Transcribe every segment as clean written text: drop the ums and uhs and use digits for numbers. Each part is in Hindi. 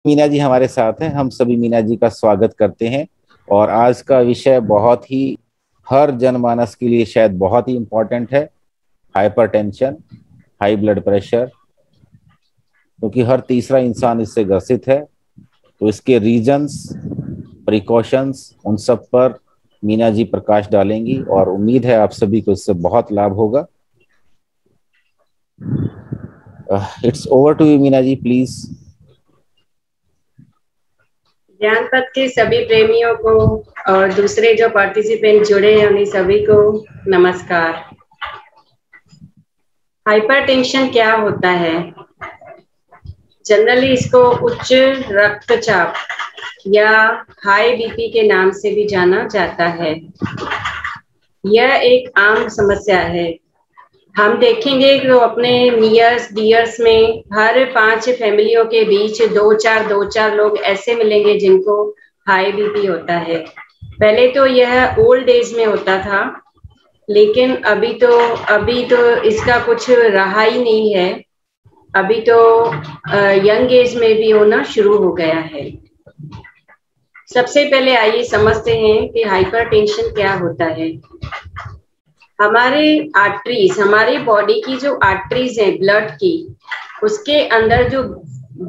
मीना जी हमारे साथ हैं। हम सभी मीना जी का स्वागत करते हैं। और आज का विषय बहुत ही हर जनमानस के लिए शायद बहुत ही इम्पोर्टेंट है। हाइपरटेंशन, हाई ब्लड प्रेशर, क्योंकि हर तीसरा इंसान इससे ग्रसित है। तो इसके रीजंस, प्रिकॉशंस, उन सब पर मीना जी प्रकाश डालेंगी और उम्मीद है आप सभी को इससे बहुत लाभ होगा। It's over to you Meena ji, please. ज्ञान पथ के सभी प्रेमियों को और दूसरे जो पार्टिसिपेंट जुड़े हैं उन्हीं सभी को नमस्कार। हाइपरटेंशन क्या होता है? जनरली इसको उच्च रक्तचाप या हाई बीपी के नाम से भी जाना जाता है। यह एक आम समस्या है। हम देखेंगे कि अपने नियर्स डियर्स में हर 5 फैमिलियों के बीच दो चार लोग ऐसे मिलेंगे जिनको हाई बीपी होता है। पहले तो यह ओल्ड एज में होता था, लेकिन अभी तो इसका कुछ रहा ही नहीं है। अभी तो यंग एज में भी होना शुरू हो गया है। सबसे पहले आइए समझते हैं कि हाइपरटेंशन क्या होता है। हमारे आर्टरीज, हमारी बॉडी की जो आर्टरीज है ब्लड की, उसके अंदर जो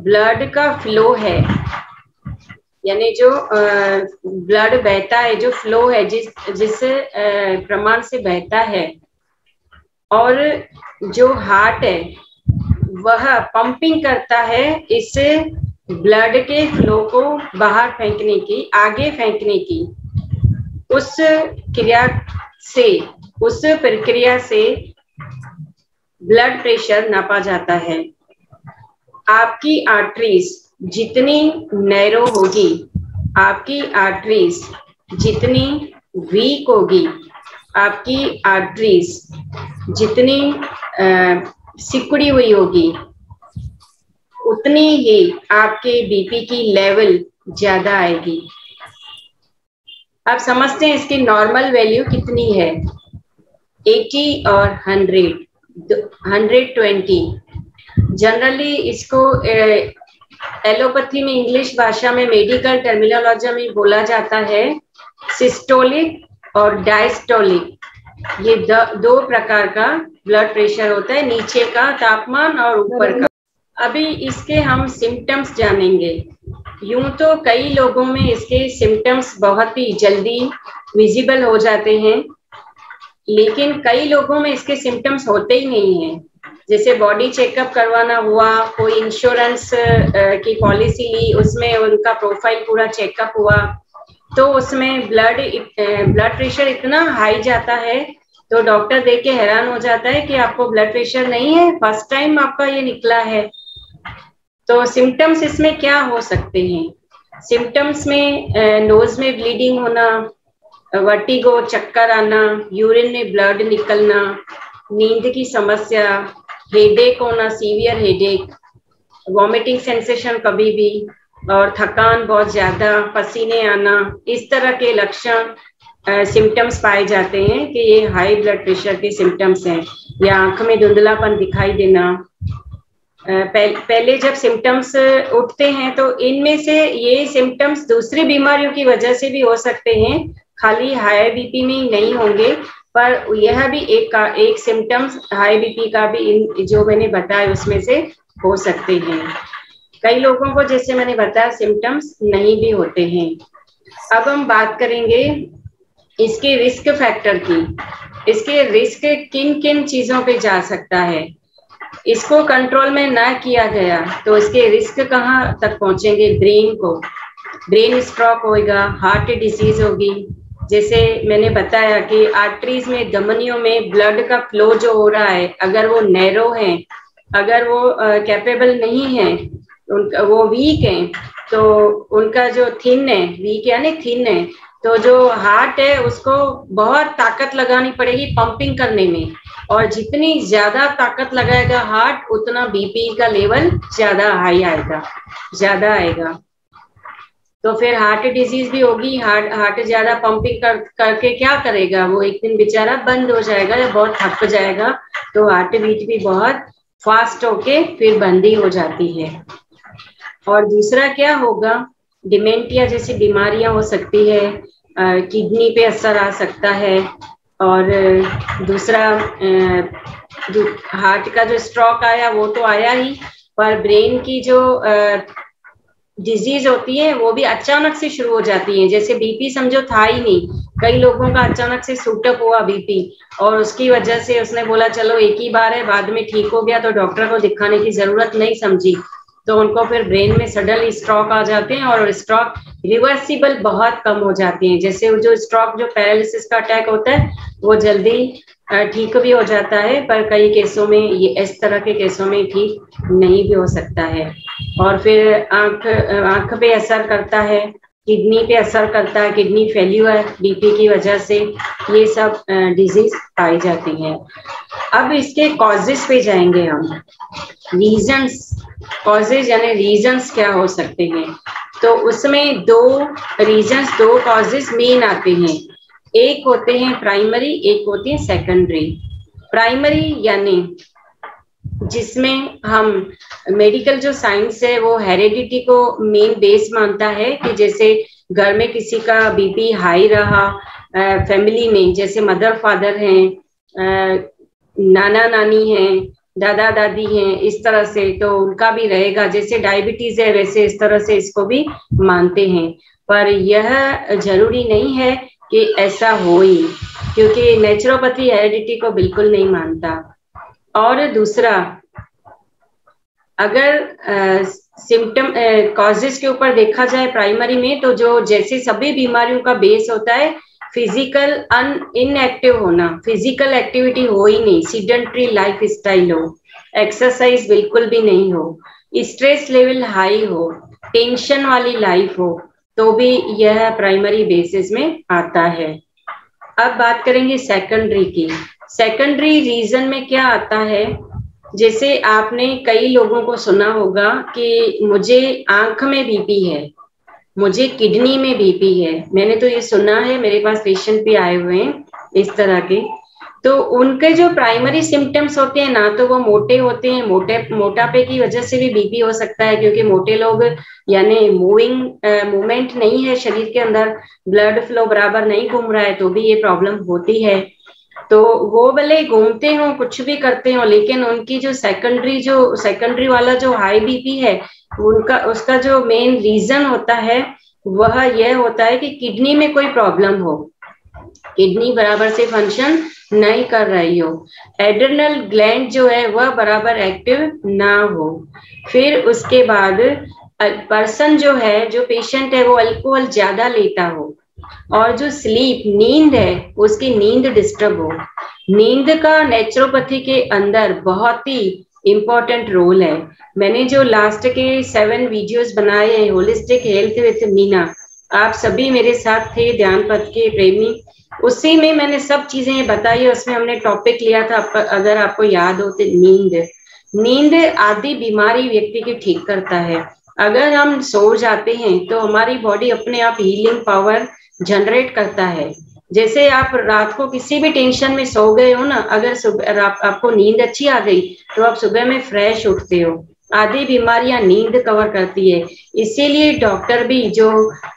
ब्लड का फ्लो है, यानी जो ब्लड बहता है, जो फ्लो है, जिस प्रमाण से बहता है, और जो हार्ट है वह पंपिंग करता है इस ब्लड के फ्लो को बाहर फेंकने की, आगे फेंकने की। उस प्रक्रिया से ब्लड प्रेशर नापा जाता है। आपकी आर्टरीज जितनी नैरो होगी, आपकी आर्टरीज जितनी वीक होगी, आपकी आर्टरीज जितनी सिकुड़ी हुई होगी, उतनी ही आपके बीपी की लेवल ज्यादा आएगी। अब समझते हैं इसकी नॉर्मल वैल्यू कितनी है। 80 और 100, 120। जनरली इसको एलोपैथी में, इंग्लिश भाषा में, मेडिकल टर्मिनोलॉजी में बोला जाता है सिस्टोलिक और डायस्टोलिक। ये दो प्रकार का ब्लड प्रेशर होता है, नीचे का तापमान और ऊपर का। अभी इसके हम सिम्टम्स जानेंगे। यूं तो कई लोगों में इसके सिम्टम्स बहुत ही जल्दी विजिबल हो जाते हैं, लेकिन कई लोगों में इसके सिम्टम्स होते ही नहीं हैं। जैसे बॉडी चेकअप करवाना हुआ, कोई इंश्योरेंस की पॉलिसी ली, उसमें उनका प्रोफाइल पूरा चेकअप हुआ, तो उसमें ब्लड प्रेशर इतना हाई जाता है तो डॉक्टर देख के हैरान हो जाता है कि आपको ब्लड प्रेशर नहीं है, फर्स्ट टाइम आपका ये निकला है। तो सिम्टम्स इसमें क्या हो सकते हैं? सिम्टम्स में नोज में ब्लीडिंग होना, वर्टिगो, चक्कर आना, यूरिन में ब्लड निकलना, नींद की समस्या, हेडेक होना, सीवियर हेडेक, वॉमिटिंग सेंसेशन कभी भी, और थकान बहुत ज्यादा, पसीने आना, इस तरह के लक्षण सिम्टम्स पाए जाते हैं कि ये हाई ब्लड प्रेशर के सिम्टम्स हैं। या आंख में धुंधलापन दिखाई देना। पहले जब सिम्टम्स उठते हैं तो इनमें से ये सिम्टम्स दूसरी बीमारियों की वजह से भी हो सकते हैं, खाली हाई बीपी में ही नहीं होंगे, पर यह भी एक सिम्टम्स हाई बीपी का भी इन जो मैंने बताया उसमें से हो सकते हैं। कई लोगों को, जैसे मैंने बताया, सिम्टम्स नहीं भी होते हैं। अब हम बात करेंगे इसके रिस्क फैक्टर की। इसके रिस्क किन किन चीजों पे जा सकता है। इसको कंट्रोल में ना किया गया तो इसके रिस्क कहाँ तक पहुंचेंगे? ब्रेन स्ट्रोक होगा, हार्ट डिजीज होगी। जैसे मैंने बताया कि आर्टरीज में, धमनियों में ब्लड का फ्लो जो हो रहा है, अगर वो नैरो है, अगर वो कैपेबल नहीं है, वो वीक है, तो उनका जो थिन है, वीक यानी थिन है, तो जो हार्ट है उसको बहुत ताकत लगानी पड़ेगी पंपिंग करने में, और जितनी ज्यादा ताकत लगाएगा हार्ट, उतना बीपी का लेवल ज्यादा हाई आएगा, ज्यादा आएगा। तो फिर हार्ट डिजीज भी होगी। हार्ट ज्यादा पंपिंग करके क्या करेगा? वो एक दिन बेचारा बंद हो जाएगा या बहुत थक जाएगा, तो हार्ट बीट भी बहुत फास्ट होके फिर बंदी हो जाती है। और दूसरा क्या होगा, डिमेंटिया जैसी बीमारियां हो सकती है, किडनी पे असर आ सकता है, और दूसरा हार्ट का जो स्ट्रोक आया वो तो आया ही, पर ब्रेन की जो डिजीज होती है वो भी अचानक से शुरू हो जाती है। जैसे बीपी समझो था ही नहीं, कई लोगों का अचानक से शूटअप हुआ बीपी, और उसकी वजह से उसने बोला चलो एक ही बार है, बाद में ठीक हो गया, तो डॉक्टर को दिखाने की जरूरत नहीं समझी, तो उनको फिर ब्रेन में सडनली स्ट्रोक आ जाते हैं, और स्ट्रोक रिवर्सिबल बहुत कम हो जाती है। जैसे जो स्ट्रोक जो पैरालिसिस का अटैक होता है वो जल्दी ठीक भी हो जाता है, पर कई केसों में ये इस तरह के केसों में ठीक नहीं भी हो सकता है। और फिर आंख पे असर करता है, किडनी पे असर करता है, किडनी फेल्यूर बीपी की वजह से ये सब डिजीज पाई जाती है। अब इसके कॉजेस पे जाएंगे हम, रीजंस, कॉजेज यानी रीजंस क्या हो सकते हैं। तो उसमें दो रीजंस, दो कॉजेज मेन आते हैं, एक होते हैं प्राइमरी, एक होते हैं सेकेंडरी। प्राइमरी यानी जिसमें हम मेडिकल जो साइंस है वो हेरिडिटी को मेन बेस मानता है, कि जैसे घर में किसी का बीपी हाई रहा, फैमिली में जैसे मदर फादर हैं, नाना नानी हैं, दादा दादी हैं, इस तरह से तो उनका भी रहेगा। जैसे डायबिटीज है वैसे इस तरह से इसको भी मानते हैं, पर यह जरूरी नहीं है कि ऐसा हो ही, क्योंकि नेचुरोपैथी हेरिडिटी को बिल्कुल नहीं मानता। और दूसरा, अगर सिम्टम कॉजेस के ऊपर देखा जाए प्राइमरी में, तो जो जैसे सभी बीमारियों का बेस होता है फिजिकल इनएक्टिव होना, फिजिकल एक्टिविटी हो ही नहीं, सीडेंटरी लाइफ स्टाइल हो, एक्सरसाइज बिल्कुल भी नहीं हो, स्ट्रेस लेवल हाई हो, टेंशन वाली लाइफ हो, तो भी यह प्राइमरी बेसिस में आता है। अब बात करेंगे सेकेंडरी की। सेकेंडरी रीजन में क्या आता है, जैसे आपने कई लोगों को सुना होगा कि मुझे आंख में बीपी है, मुझे किडनी में बीपी है, मैंने तो ये सुना है, मेरे पास पेशेंट भी आए हुए हैं इस तरह के। तो उनके जो प्राइमरी सिम्टम्स होते हैं ना, तो वो मोटे होते हैं, मोटापे की वजह से भी बीपी हो सकता है, क्योंकि मोटे लोग यानी मूवमेंट नहीं है शरीर के अंदर, ब्लड फ्लो बराबर नहीं घूम रहा है, तो भी ये प्रॉब्लम होती है। तो वो भले घूमते हो, कुछ भी करते हो, लेकिन उनकी जो सेकेंडरी वाला जो हाई बीपी है, उनका उसका जो मेन रीजन होता है वह यह होता है कि किडनी में कोई प्रॉब्लम हो, किडनी बराबर से फंक्शन नहीं कर रही हो, एड्रेनल ग्लैंड जो है वह बराबर एक्टिव ना हो। फिर उसके बाद पर्सन जो है, जो पेशेंट है, वो अल्कोहल ज्यादा लेता हो, और जो स्लीप नींद है उसकी नींद डिस्टर्ब हो। नींद का नेचुरोपैथी के अंदर बहुत ही इम्पोर्टेंट रोल है। मैंने जो लास्ट के 7 वीडियोस बनाए हैं, होलिस्टिक हेल्थ विद मीना, आप सभी मेरे साथ थे, ध्यान पथ के प्रेमी, उसी में मैंने सब चीजें बताई, उसमें हमने टॉपिक लिया था, अगर आपको याद हो तो नींद आदि बीमारी व्यक्ति की ठीक करता है। अगर हम सो जाते हैं तो हमारी बॉडी अपने आप हीलिंग पावर जनरेट करता है। जैसे आप रात को किसी भी टेंशन में सो गए हो ना, अगर सुबह आपको नींद अच्छी आ गई तो आप सुबह में फ्रेश उठते हो। आधी बीमारियां नींद कवर करती है, इसीलिए डॉक्टर भी जो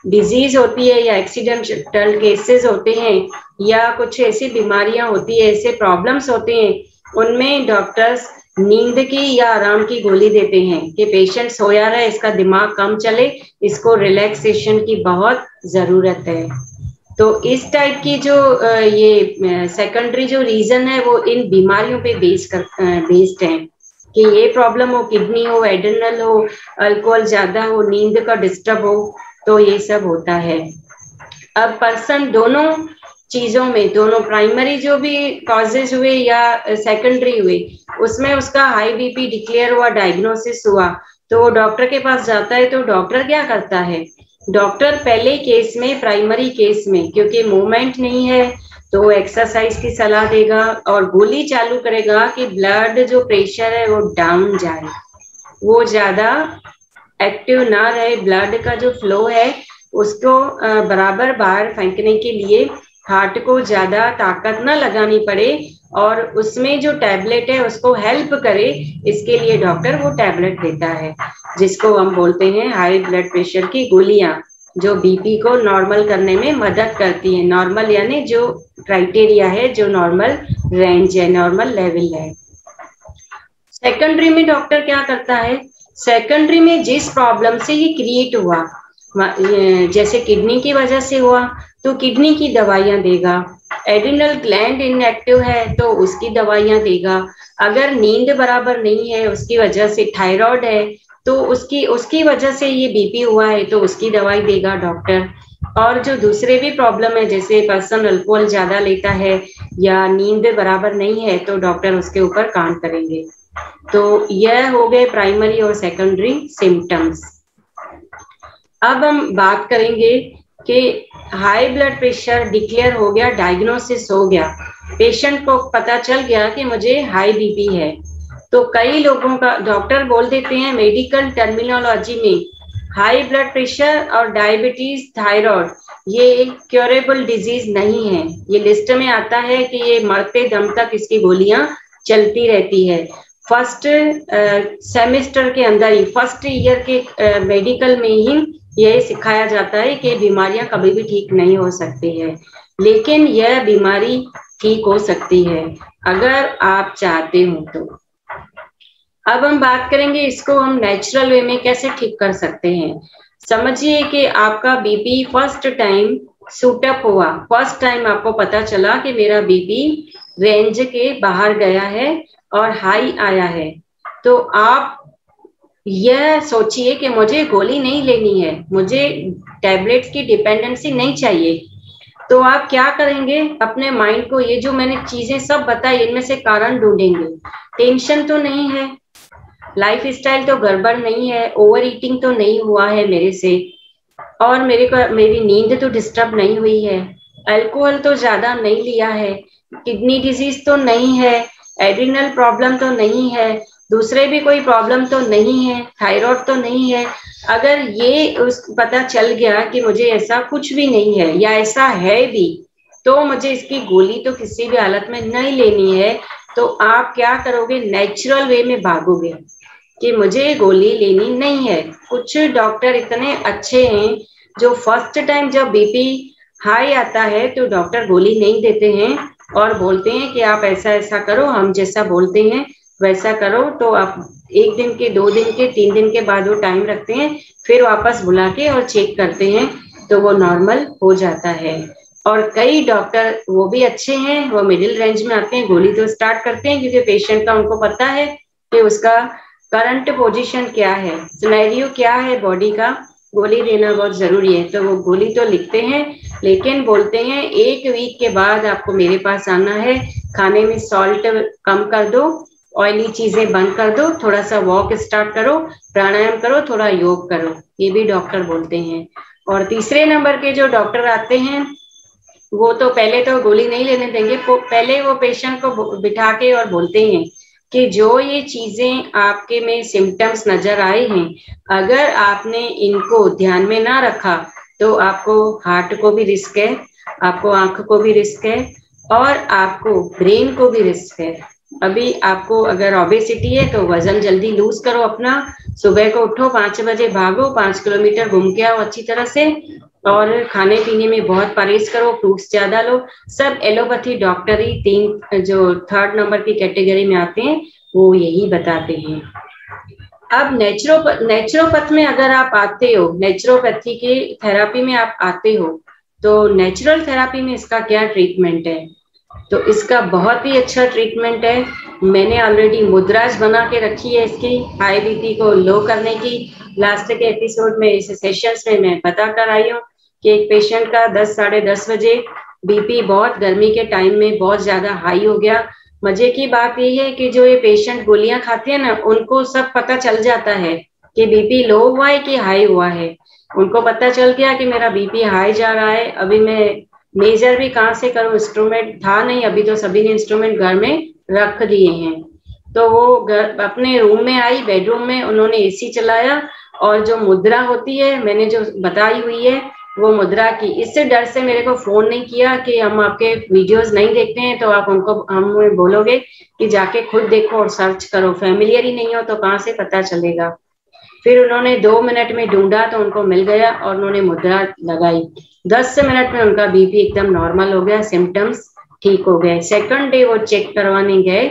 डिजीज होती है या एक्सीडेंटल केसेस होते हैं या कुछ ऐसी बीमारियां होती है, ऐसे प्रॉब्लम्स होते हैं, उनमें डॉक्टर्स नींद की या आराम की गोली देते हैं कि पेशेंट सोया रहे, इसका दिमाग कम चले, इसको रिलैक्सेशन की बहुत जरूरत है। तो इस टाइप की जो ये सेकेंडरी जो रीजन है वो इन बीमारियों पे बेस्ड है, कि ये प्रॉब्लम हो, किडनी हो, एड्रेनल हो, अल्कोहल ज्यादा हो, नींद का डिस्टर्ब हो, तो ये सब होता है। अब पर्सन दोनों चीजों में, दोनों प्राइमरी जो भी कॉजेज हुए या सेकेंडरी हुए, उसमें उसका हाई बीपी डिक्लेयर हुआ, डायग्नोसिस हुआ, तो वो डॉक्टर के पास जाता है। तो डॉक्टर क्या करता है, डॉक्टर पहले केस में, प्राइमरी केस में, क्योंकि मूवमेंट नहीं है, तो एक्सरसाइज की सलाह देगा और गोली चालू करेगा कि ब्लड जो प्रेशर है वो डाउन जाए, वो ज्यादा एक्टिव ना रहे, ब्लड का जो फ्लो है उसको बराबर बाहर फेंकने के लिए हार्ट को ज्यादा ताकत ना लगानी पड़े, और उसमें जो टैबलेट है उसको हेल्प करे, इसके लिए डॉक्टर वो टैबलेट देता है, जिसको हम बोलते हैं हाई ब्लड प्रेशर की गोलियां, जो बीपी को नॉर्मल करने में मदद करती है। नॉर्मल यानी जो क्राइटेरिया है, जो नॉर्मल रेंज है, नॉर्मल लेवल है। सेकेंडरी में डॉक्टर क्या करता है, सेकेंडरी में जिस प्रॉब्लम से ये क्रिएट हुआ, जैसे किडनी की वजह से हुआ तो किडनी की दवाइयां देगा, एड्रिनल ग्लैंड इनएक्टिव है तो उसकी दवाइयां देगा, अगर नींद बराबर नहीं है उसकी वजह से, थायराइड है तो उसकी वजह से ये बीपी हुआ है तो उसकी दवाई देगा डॉक्टर। और जो दूसरे भी प्रॉब्लम है, जैसे पर्सन अल्कोहल ज्यादा लेता है या नींद बराबर नहीं है, तो डॉक्टर उसके ऊपर काम करेंगे। तो यह हो गए प्राइमरी और सेकेंडरी सिम्टम्स। अब हम बात करेंगे कि हाई ब्लड प्रेशर डिक्लेयर हो गया, डायग्नोसिस हो गया, पेशेंट को पता चल गया कि मुझे हाई बीपी है, तो कई लोगों का डॉक्टर बोल देते हैं मेडिकल टर्मिनोलॉजी में, हाई ब्लड प्रेशर और डायबिटीज थायराइड ये क्योरेबल डिजीज नहीं है। ये लिस्ट में आता है कि ये मरते दम तक इसकी गोलियां चलती रहती है। फर्स्ट सेमेस्टर के अंदर ही, फर्स्ट ईयर के मेडिकल में ही यह सिखाया जाता है कि बीमारियां कभी भी ठीक नहीं हो सकती है, लेकिन यह बीमारी ठीक हो सकती है अगर आप चाहते हो तो। अब हम बात करेंगे इसको हम नेचुरल वे में कैसे ठीक कर सकते हैं। समझिए कि आपका बीपी फर्स्ट टाइम सूटअप हुआ, फर्स्ट टाइम आपको पता चला कि मेरा बीपी रेंज के बाहर गया है और हाई आया है, तो आप यह सोचिए कि मुझे गोली नहीं लेनी है, मुझे टैबलेट्स की डिपेंडेंसी नहीं चाहिए। तो आप क्या करेंगे, अपने माइंड को ये जो मैंने चीजें सब बताई इनमें से कारण ढूंढेंगे। टेंशन तो नहीं है, लाइफ स्टाइल तो गड़बड़ नहीं है, ओवर ईटिंग तो नहीं हुआ है मेरे से, और मेरी नींद तो डिस्टर्ब नहीं हुई है, अल्कोहल तो ज्यादा नहीं लिया है, किडनी डिजीज तो नहीं है, एड्रिनल प्रॉब्लम तो नहीं है, दूसरे भी कोई प्रॉब्लम तो नहीं है, थायराइड तो नहीं है। अगर ये उस पता चल गया कि मुझे ऐसा कुछ भी नहीं है या ऐसा है भी, तो मुझे इसकी गोली तो किसी भी हालत में नहीं लेनी है। तो आप क्या करोगे, नेचुरल वे में भागोगे कि मुझे गोली लेनी नहीं है। कुछ डॉक्टर इतने अच्छे हैं जो फर्स्ट टाइम जब बीपी हाई आता है तो डॉक्टर गोली नहीं देते हैं और बोलते हैं कि आप ऐसा ऐसा करो, हम जैसा बोलते हैं वैसा करो। तो आप 1 दिन के, 2 दिन के, 3 दिन के बाद वो टाइम रखते हैं, फिर वापस बुला के और चेक करते हैं तो वो नॉर्मल हो जाता है। और कई डॉक्टर वो भी अच्छे हैं, वो मिडिल रेंज में आते हैं, गोली तो स्टार्ट करते हैं क्योंकि पेशेंट का उनको पता है कि उसका करंट पोजीशन क्या है, सिनेरियो क्या है बॉडी का, गोली देना बहुत जरूरी है। तो वो गोली तो लिखते हैं, लेकिन बोलते हैं 1 वीक के बाद आपको मेरे पास आना है, खाने में सॉल्ट कम कर दो, ऑयली चीजें बंद कर दो, थोड़ा सा वॉक स्टार्ट करो, प्राणायाम करो, थोड़ा योग करो, ये भी डॉक्टर बोलते हैं। और तीसरे नंबर के जो डॉक्टर आते हैं वो तो पहले तो गोली नहीं लेने देंगे, पहले वो पेशेंट को बिठा के और बोलते हैं कि जो ये चीजें आपके में सिम्टम्स नजर आए हैं, अगर आपने इनको ध्यान में ना रखा तो आपको हार्ट को भी रिस्क है, आपको आंख को भी रिस्क है और आपको ब्रेन को भी रिस्क है। अभी आपको अगर ओबेसिटी है तो वजन जल्दी लूज करो अपना, सुबह को उठो 5 बजे, भागो 5 किलोमीटर घूम के आओ अच्छी तरह से, और खाने पीने में बहुत परहेज करो, फ्रूट्स ज्यादा लो। सब एलोपैथी डॉक्टर ही 3 जो 3rd नंबर की कैटेगरी में आते हैं वो यही बताते हैं। अब नेचुरोपैथ में अगर आप आते हो, नेचुरोपैथी के थेरापी में आप आते हो, तो नेचुरल थेरापी में इसका क्या ट्रीटमेंट है, तो इसका बहुत ही अच्छा ट्रीटमेंट है। मैंने ऑलरेडी मुद्राज बना के रखी है इसकी, हाई बीपी को लो करने की। लास्ट के एपिसोड में, इस सेशंस में मैं बता कर आई हूँ कि एक पेशेंट का 10 साढ़े 10 बजे बीपी बहुत गर्मी के टाइम में बहुत ज्यादा हाई हो गया। मजे की बात यही है कि जो ये पेशेंट गोलियां खाते हैं ना, उनको सब पता चल जाता है कि बीपी लो हुआ है कि हाई हुआ है। उनको पता चल गया कि मेरा बीपी हाई जा रहा है, अभी मैं मेजर भी कहाँ से करूं, इंस्ट्रूमेंट था नहीं, अभी तो सभी ने इंस्ट्रूमेंट घर में रख दिए हैं। तो वो अपने रूम में आई, बेडरूम में उन्होंने एसी चलाया और जो मुद्रा होती है मैंने जो बताई हुई है वो मुद्रा की। इससे डर से मेरे को फोन नहीं किया कि हम आपके वीडियोस नहीं देखते हैं तो आप उनको हमें बोलोगे कि जाके खुद देखो और सर्च करो, फैमिलियर ही नहीं हो तो कहाँ से पता चलेगा। फिर उन्होंने 2 मिनट में ढूंढा तो उनको मिल गया और उन्होंने मुद्रा लगाई। 10 मिनट में उनका बीपी एकदम नॉर्मल हो गया, सिम्टम्स ठीक हो गए। सेकंड डे वो चेक करवाने गए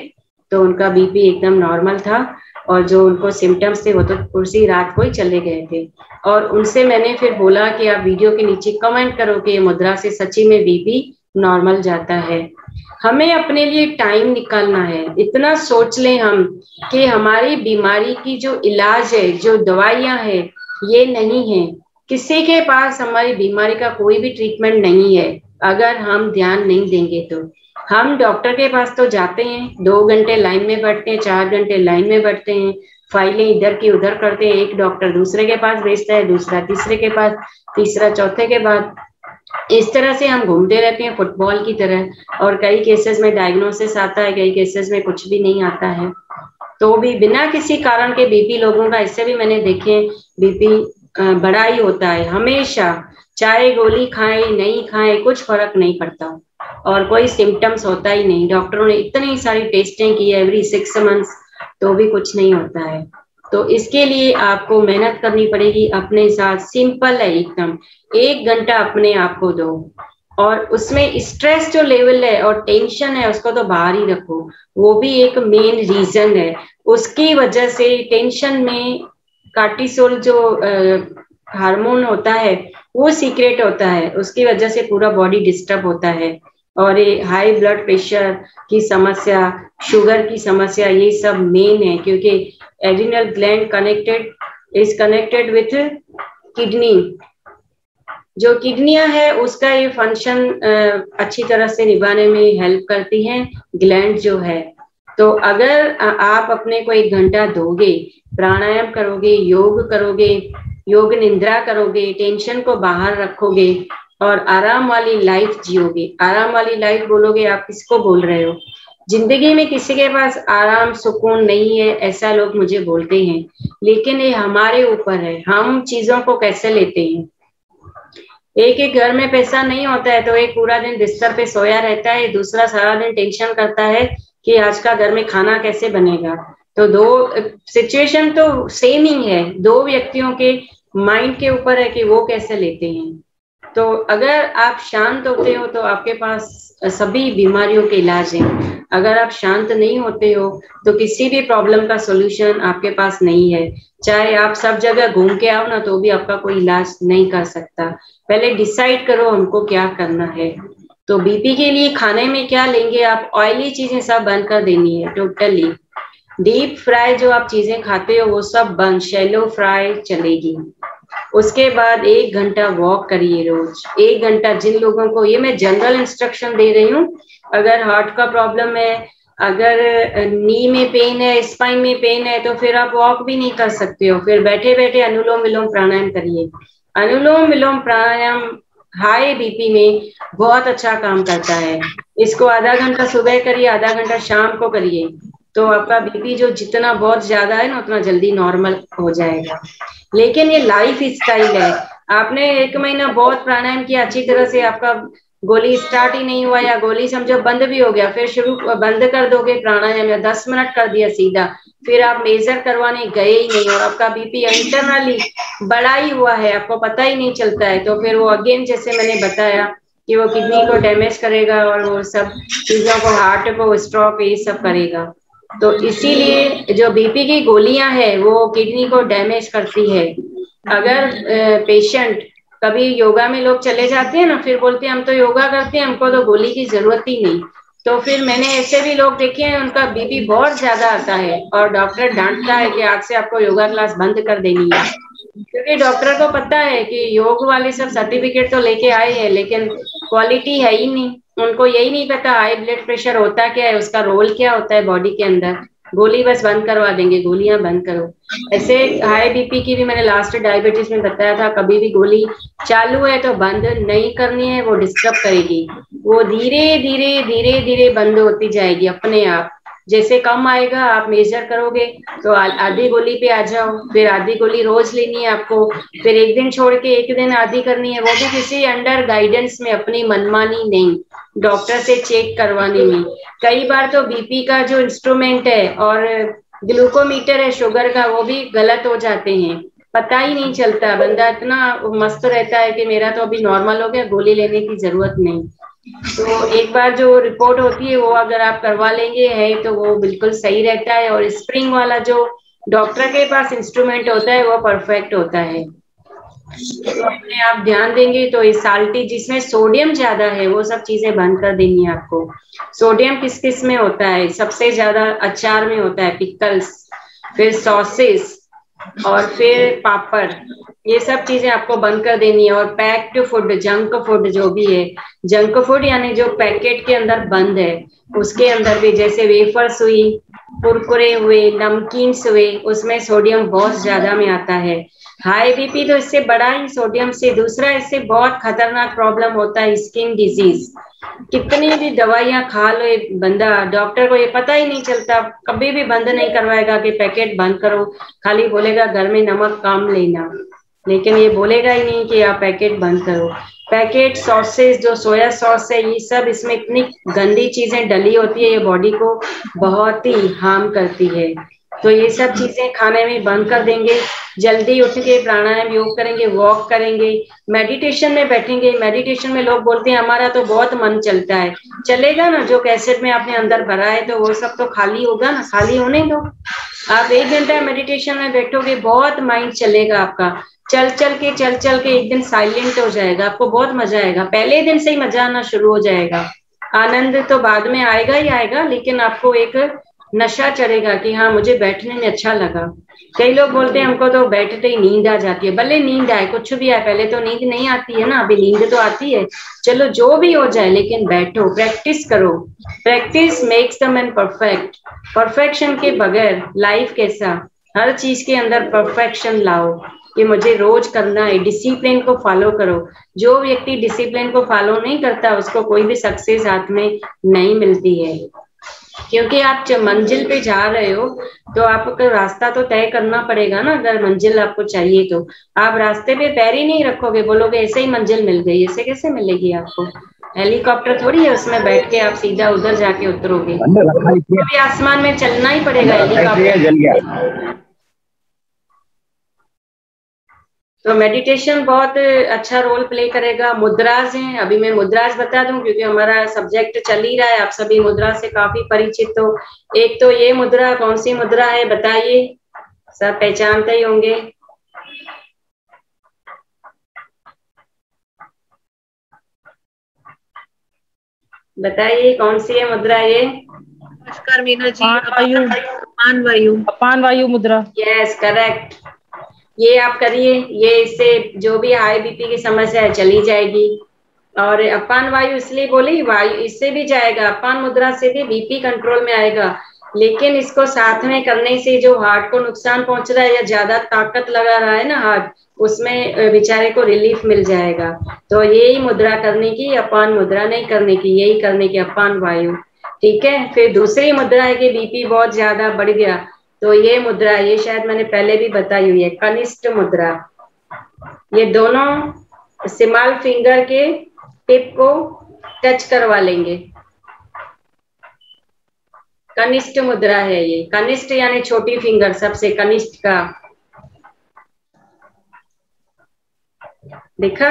तो उनका बीपी एकदम नॉर्मल था और जो उनको सिम्टम्स थे वो तो उसी रात को ही चले गए थे। और उनसे मैंने फिर बोला कि आप वीडियो के नीचे कमेंट करो कि ये मुद्रा से सच्ची में बीपी नॉर्मल जाता है। हमें अपने लिए टाइम निकालना है। इतना सोच लें हम कि हमारी बीमारी की जो इलाज है, जो दवाइयां है, ये नहीं है। किसी के पास हमारी बीमारी का कोई भी ट्रीटमेंट नहीं है अगर हम ध्यान नहीं देंगे तो। हम डॉक्टर के पास तो जाते हैं, 2 घंटे लाइन में बैठते हैं, 4 घंटे लाइन में बैठते हैं, फाइलें इधर की उधर करते हैं, एक डॉक्टर दूसरे के पास भेजता है, दूसरा तीसरे के पास, तीसरा चौथे के बाद। इस तरह से हम घूमते रहते हैं फुटबॉल की तरह। और कई केसेस में डायग्नोसिस आता है, कई केसेस में कुछ भी नहीं आता है। तो भी बिना किसी कारण के बीपी लोगों का, इससे भी मैंने देखे बीपी बड़ा ही होता है हमेशा, चाहे गोली खाए नहीं खाए कुछ फर्क नहीं पड़ता और कोई सिम्टम्स होता ही नहीं। डॉक्टरों ने इतनी सारी टेस्टें की एवरी 6 मंथ्स तो भी कुछ नहीं होता है। तो इसके लिए आपको मेहनत करनी पड़ेगी अपने साथ। सिंपल है एकदम, 1 घंटा अपने आप को दो और उसमें स्ट्रेस जो लेवल है और टेंशन है उसको तो बाहर ही रखो। वो भी एक मेन रीजन है। उसकी वजह से टेंशन में कार्टिसोल जो हार्मोन होता है वो सीक्रेट होता है, उसकी वजह से पूरा बॉडी डिस्टर्ब होता है। और ये हाई ब्लड प्रेशर की समस्या, शुगर की समस्या, ये सब मेन है क्योंकि adrenal gland connected with kidney. जो किडनियां है उसका ये फंक्शन अच्छी तरह से निभाने में हेल्प करती हैं ग्लैंड जो है। तो अगर आप अपने को 1 घंटा दोगे, प्राणायाम करोगे, योग करोगे, योग निद्रा करोगे, टेंशन को बाहर रखोगे और आराम वाली लाइफ जियोगे। आराम वाली लाइफ बोलोगे, आप किसको बोल रहे हो? जिंदगी में किसी के पास आराम सुकून नहीं है ऐसा लोग मुझे बोलते हैं, लेकिन ये हमारे ऊपर है, हम चीजों को कैसे लेते हैं। एक घर में पैसा नहीं होता है तो एक पूरा दिन बिस्तर पे सोया रहता है, दूसरा सारा दिन टेंशन करता है कि आज का घर में खाना कैसे बनेगा। तो 2 सिचुएशन तो सेम ही है, 2 व्यक्तियों के माइंड के ऊपर है कि वो कैसे लेते हैं। तो अगर आप शांत होते हो तो आपके पास सभी बीमारियों के इलाज हैं। अगर आप शांत नहीं होते हो तो किसी भी प्रॉब्लम का सॉल्यूशन आपके पास नहीं है। चाहे आप सब जगह घूम के आओ ना तो भी आपका कोई इलाज नहीं कर सकता। पहले डिसाइड करो हमको क्या करना है। तो बीपी के लिए खाने में क्या लेंगे आप? ऑयली चीजें सब बंद कर देनी है टोटली। डीप फ्राई जो आप चीजें खाते हो वो सब बंद, शैलो फ्राई चलेगी। उसके बाद 1 घंटा वॉक करिए रोज, 1 घंटा। जिन लोगों को, ये मैं जनरल इंस्ट्रक्शन दे रही हूँ, अगर हार्ट का प्रॉब्लम है, अगर नी में पेन है, स्पाइन में पेन है तो फिर आप वॉक भी नहीं कर सकते हो, फिर बैठे बैठे अनुलोम विलोम प्राणायाम करिए। अनुलोम विलोम प्राणायाम हाई बीपी में बहुत अच्छा काम करता है। इसको आधा घंटा सुबह करिए, आधा घंटा शाम को करिए, तो आपका बीपी जो जितना बहुत ज्यादा है ना उतना जल्दी नॉर्मल हो जाएगा। लेकिन ये लाइफ स्टाइल है। आपने 1 महीना बहुत प्राणायाम किया, अच्छी तरह से आपका गोली स्टार्ट ही नहीं हुआ या गोली समझो बंद भी हो गया, फिर शुरू बंद कर दोगे प्राणायाम या 10 मिनट कर दिया सीधा, फिर आप मेजर करवाने गए ही नहीं और आपका बीपी इंटरनली बढ़ा ही हुआ है, आपको पता ही नहीं चलता है, तो फिर वो अगेन जैसे मैंने बताया कि वो किडनी को डैमेज करेगा और वो सब चीजों को, हार्ट को स्ट्रोक ये सब करेगा। तो इसीलिए जो बीपी की गोलियां है वो किडनी को डैमेज करती है। अगर पेशेंट, कभी योगा में लोग चले जाते हैं ना, फिर बोलते हैं हम तो योगा करते हैं, हमको तो गोली की जरूरत ही नहीं। तो फिर मैंने ऐसे भी लोग देखे हैं उनका बीपी बहुत ज्यादा आता है और डॉक्टर डांटता है कि आज से आपको योगा क्लास बंद कर देनी है, क्योंकि डॉक्टर को पता है कि योग वाले सब सर्टिफिकेट तो लेके आए हैं लेकिन क्वालिटी है ही नहीं। उनको यही नहीं पता हाई ब्लड प्रेशर होता क्या है, उसका रोल क्या होता है बॉडी के अंदर। गोली बस बंद करवा देंगे, गोलियां बंद करो। ऐसे हाई बीपी की भी मैंने लास्ट डायबिटीज में बताया था, कभी भी गोली चालू है तो बंद नहीं करनी है, वो डिस्टर्ब करेगी, वो धीरे धीरे धीरे धीरे बंद होती जाएगी अपने आप। जैसे कम आएगा आप मेजर करोगे तो आधी गोली पे आ जाओ, फिर आधी गोली रोज लेनी है आपको, फिर एक दिन छोड़ के एक दिन आधी करनी है, वो भी किसी अंडर गाइडेंस में, अपनी मनमानी नहीं, डॉक्टर से चेक करवाने में। कई बार तो बीपी का जो इंस्ट्रूमेंट है और ग्लूकोमीटर है शुगर का, वो भी गलत हो जाते हैं, पता ही नहीं चलता, बंदा इतना मस्त रहता है कि मेरा तो अभी नॉर्मल हो गया, गोली लेने की जरूरत नहीं। तो एक बार जो रिपोर्ट होती है वो अगर आप करवा लेंगे है तो वो बिल्कुल सही रहता है, और स्प्रिंग वाला जो डॉक्टर के पास इंस्ट्रूमेंट होता है वो परफेक्ट होता है। तो अपने आप ध्यान देंगे तो ये साल्टी जिसमें सोडियम ज्यादा है वो सब चीजें बंद कर देनी है आपको। सोडियम किस किस में होता है? सबसे ज्यादा अचार में होता है, पिकल्स, फिर सॉसेस और फिर पापड़, ये सब चीजें आपको बंद कर देनी है। और पैक्ड फूड, जंक फूड जो भी है, जंक फूड यानी जो पैकेट के अंदर बंद है, उसके अंदर भी जैसे वेफर्स हुई, कुरकुरे हुए, नमकीन्स हुए, उसमें सोडियम बहुत ज्यादा में आता है। हाई बीपी तो इससे बड़ा ही सोडियम से, दूसरा इससे बहुत खतरनाक प्रॉब्लम होता है स्किन डिजीज। कितनी भी दवाइयां खा लो बंदा, डॉक्टर को ये पता ही नहीं चलता, कभी भी बंद नहीं करवाएगा कि पैकेट बंद करो, खाली बोलेगा घर में नमक कम लेना, लेकिन ये बोलेगा ही नहीं कि आप पैकेट बंद करो। पैकेट सॉसेस, जो सोया सॉस है, ये सब इसमें इतनी गंदी चीजें डली होती है, ये बॉडी को बहुत ही हार्म करती है। तो ये सब चीजें खाने में बंद कर देंगे, जल्दी उठ के प्राणायाम योग करेंगे, वॉक करेंगे, मेडिटेशन में बैठेंगे। मेडिटेशन में लोग बोलते हैं हमारा तो बहुत मन चलता है, चलेगा ना, जो कैसेट में आपने अंदर भरा है तो वो सब तो खाली होगा ना, खाली होने दो। आप 1 घंटा मेडिटेशन में बैठोगे, बहुत माइंड चलेगा आपका, चल चल के एक दिन साइलेंट हो जाएगा, आपको बहुत मजा आएगा, पहले दिन से ही मजा आना शुरू हो जाएगा। आनंद तो बाद में आएगा ही आएगा, लेकिन आपको एक नशा चढ़ेगा कि हाँ मुझे बैठने में अच्छा लगा। कई लोग बोलते हैं हमको तो बैठते ही नींद आ जाती है, भले नींद आए, कुछ भी आए, पहले तो नींद नहीं आती है ना, अभी नींद तो आती है, चलो जो भी हो जाए, लेकिन बैठो, प्रैक्टिस करो। Practice makes the man perfect. Perfection के बगैर लाइफ कैसा? हर चीज के अंदर परफेक्शन लाओ कि मुझे रोज करना है, डिसिप्लिन को फॉलो करो। जो व्यक्ति डिसिप्लिन को फॉलो नहीं करता उसको कोई भी सक्सेस हाथ में नहीं मिलती है, क्योंकि आप जब मंजिल पे जा रहे हो तो आपको रास्ता तो तय करना पड़ेगा ना। अगर मंजिल आपको चाहिए तो आप रास्ते पे पैर ही नहीं रखोगे, बोलोगे ऐसे ही मंजिल मिल गई, ऐसे कैसे मिलेगी आपको? हेलीकॉप्टर थोड़ी है उसमें बैठ के आप सीधा उधर जाके उतरोगे, तो आसमान में चलना ही पड़ेगा हेलीकॉप्टर। तो मेडिटेशन बहुत अच्छा रोल प्ले करेगा। मुद्राज हैं, अभी मैं मुद्राज बता दूं क्योंकि हमारा सब्जेक्ट चल ही रहा है, आप सभी मुद्रा से काफी परिचित हो। एक तो ये मुद्रा, कौन सी मुद्रा है बताइए, सब पहचानते ही होंगे। बताइए कौन सी है मुद्रा ये? नमस्कार मीना जी, अपान वायु, अपान वायु मुद्रा। यस करेक्ट, ये आप करिए, ये इससे जो भी हाई बीपी की समस्या है चली जाएगी। और अपान वायु इसलिए बोली, वायु इससे भी जाएगा, अपान मुद्रा से भी बीपी कंट्रोल में आएगा, लेकिन इसको साथ में करने से जो हार्ट को नुकसान पहुंच रहा है या ज्यादा ताकत लगा रहा है ना हार्ट, उसमें बेचारे को रिलीफ मिल जाएगा। तो यही मुद्रा करने की, अपान मुद्रा नहीं करने की, यही करने की अपान वायु, ठीक है। फिर दूसरी मुद्रा है कि बीपी बहुत ज्यादा बढ़ गया, तो ये मुद्रा, ये शायद मैंने पहले भी बताई हुई है, कनिष्ठ मुद्रा। ये दोनों स्मॉल फिंगर के टिप को टच करवा लेंगे, कनिष्ठ मुद्रा है ये। कनिष्ठ यानी छोटी फिंगर, सबसे कनिष्ठ का, देखा,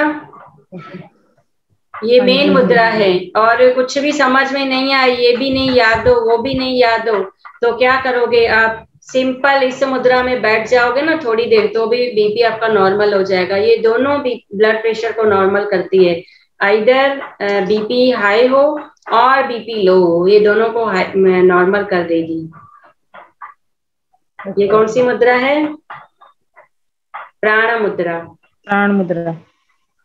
ये मेन मुद्रा है। और कुछ भी समझ में नहीं आए, ये भी नहीं याद हो, वो भी नहीं याद हो, तो क्या करोगे आप? सिंपल इस मुद्रा में बैठ जाओगे ना थोड़ी देर, तो भी बीपी आपका नॉर्मल हो जाएगा। ये दोनों भी ब्लड प्रेशर को नॉर्मल करती है, आइदर बीपी हाई हो और बीपी लो हो, ये दोनों को नॉर्मल कर देगी। ये कौन सी मुद्रा है? प्राण मुद्रा। प्राण मुद्रा,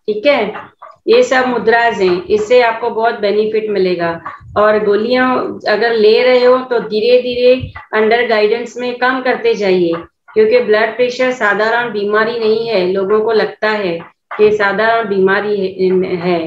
ठीक है। ये सब मुद्राज हैं, इससे आपको बहुत बेनिफिट मिलेगा। और गोलियां अगर ले रहे हो तो धीरे धीरे अंडर गाइडेंस में कम करते जाइए, क्योंकि ब्लड प्रेशर साधारण बीमारी नहीं है। लोगों को लगता है कि साधारण बीमारी है,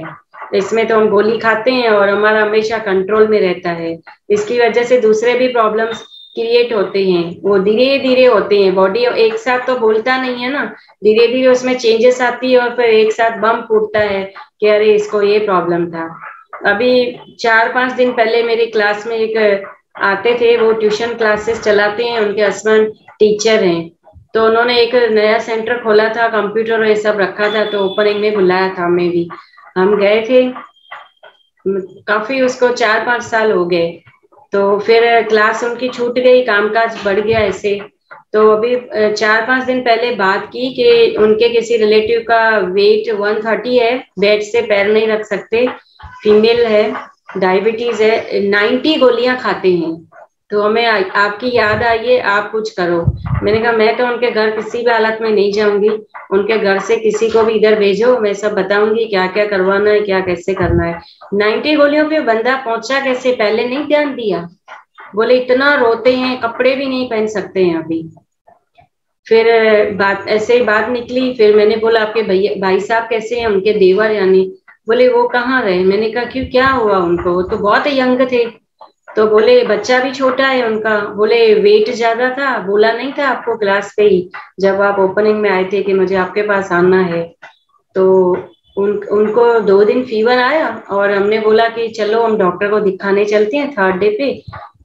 इसमें तो हम गोली खाते हैं और हमारा हमेशा कंट्रोल में रहता है। इसकी वजह से दूसरे भी प्रॉब्लम्स क्रिएट होते हैं, वो धीरे धीरे होते हैं। बॉडी एक साथ तो बोलता नहीं है ना, धीरे धीरे उसमें चेंजेस आती है और फिर एक साथ बम फूटता है कि अरे इसको ये प्रॉब्लम था। अभी 4-5 दिन पहले मेरी क्लास में एक आते थे, वो ट्यूशन क्लासेस चलाते हैं, उनके हस्बैंड टीचर हैं, तो उन्होंने एक नया सेंटर खोला था, कंप्यूटर और ये सब रखा था, तो ओपनिंग में बुलाया था हमें भी। हम गए थे, काफी उसको 4-5 साल हो गए, तो फिर क्लास उनकी छूट गई, कामकाज बढ़ गया ऐसे। तो अभी 4-5 दिन पहले बात की कि उनके किसी रिलेटिव का वेट 130 है, बेड से पैर नहीं रख सकते, फीमेल है, डायबिटीज है, 90 गोलियां खाते हैं, तो हमें आपकी याद आई है, आप कुछ करो। मैंने कहा मैं तो उनके घर किसी भी हालत में नहीं जाऊंगी, उनके घर से किसी को भी इधर भेजो, मैं सब बताऊंगी क्या क्या करवाना है, क्या कैसे करना है। 90 गोलियों पे बंदा पहुंचा कैसे, पहले नहीं ध्यान दिया? बोले इतना रोते हैं, कपड़े भी नहीं पहन सकते हैं अभी। फिर बात ऐसे ही बात निकली, फिर मैंने बोला आपके भैया भाई साहब कैसे हैं, उनके देवर यानी? बोले वो कहाँ रहे। मैंने कहा क्यों, क्या हुआ उनको, वो तो बहुत यंग थे। तो बोले बच्चा भी छोटा है उनका। बोले वेट ज्यादा था, बोला नहीं था आपको क्लास पे ही जब आप ओपनिंग में आए थे कि मुझे आपके पास आना है। तो उनको 2 दिन फीवर आया और हमने बोला कि चलो हम डॉक्टर को दिखाने चलते हैं 3rd डे पे।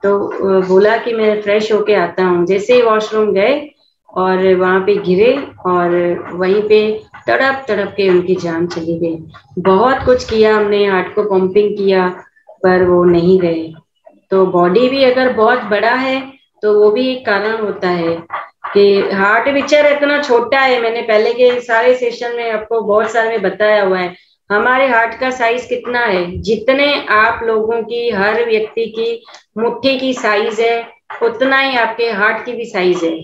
तो बोला कि मैं फ्रेश होके आता हूँ। जैसे ही वॉशरूम गए और वहां पे गिरे और वहीं पे तड़प तड़प के उनकी जान चली गई। बहुत कुछ किया हमने, हार्ट को पंपिंग किया, पर वो नहीं गए। तो बॉडी भी अगर बहुत बड़ा है तो वो भी एक कारण होता है कि हार्ट बेचारा इतना छोटा है। मैंने पहले के सारे सेशन में आपको बहुत सारे में बताया हुआ है, हमारे हार्ट का साइज कितना है, जितने आप लोगों की हर व्यक्ति की मुट्ठी की साइज है उतना ही आपके हार्ट की भी साइज है।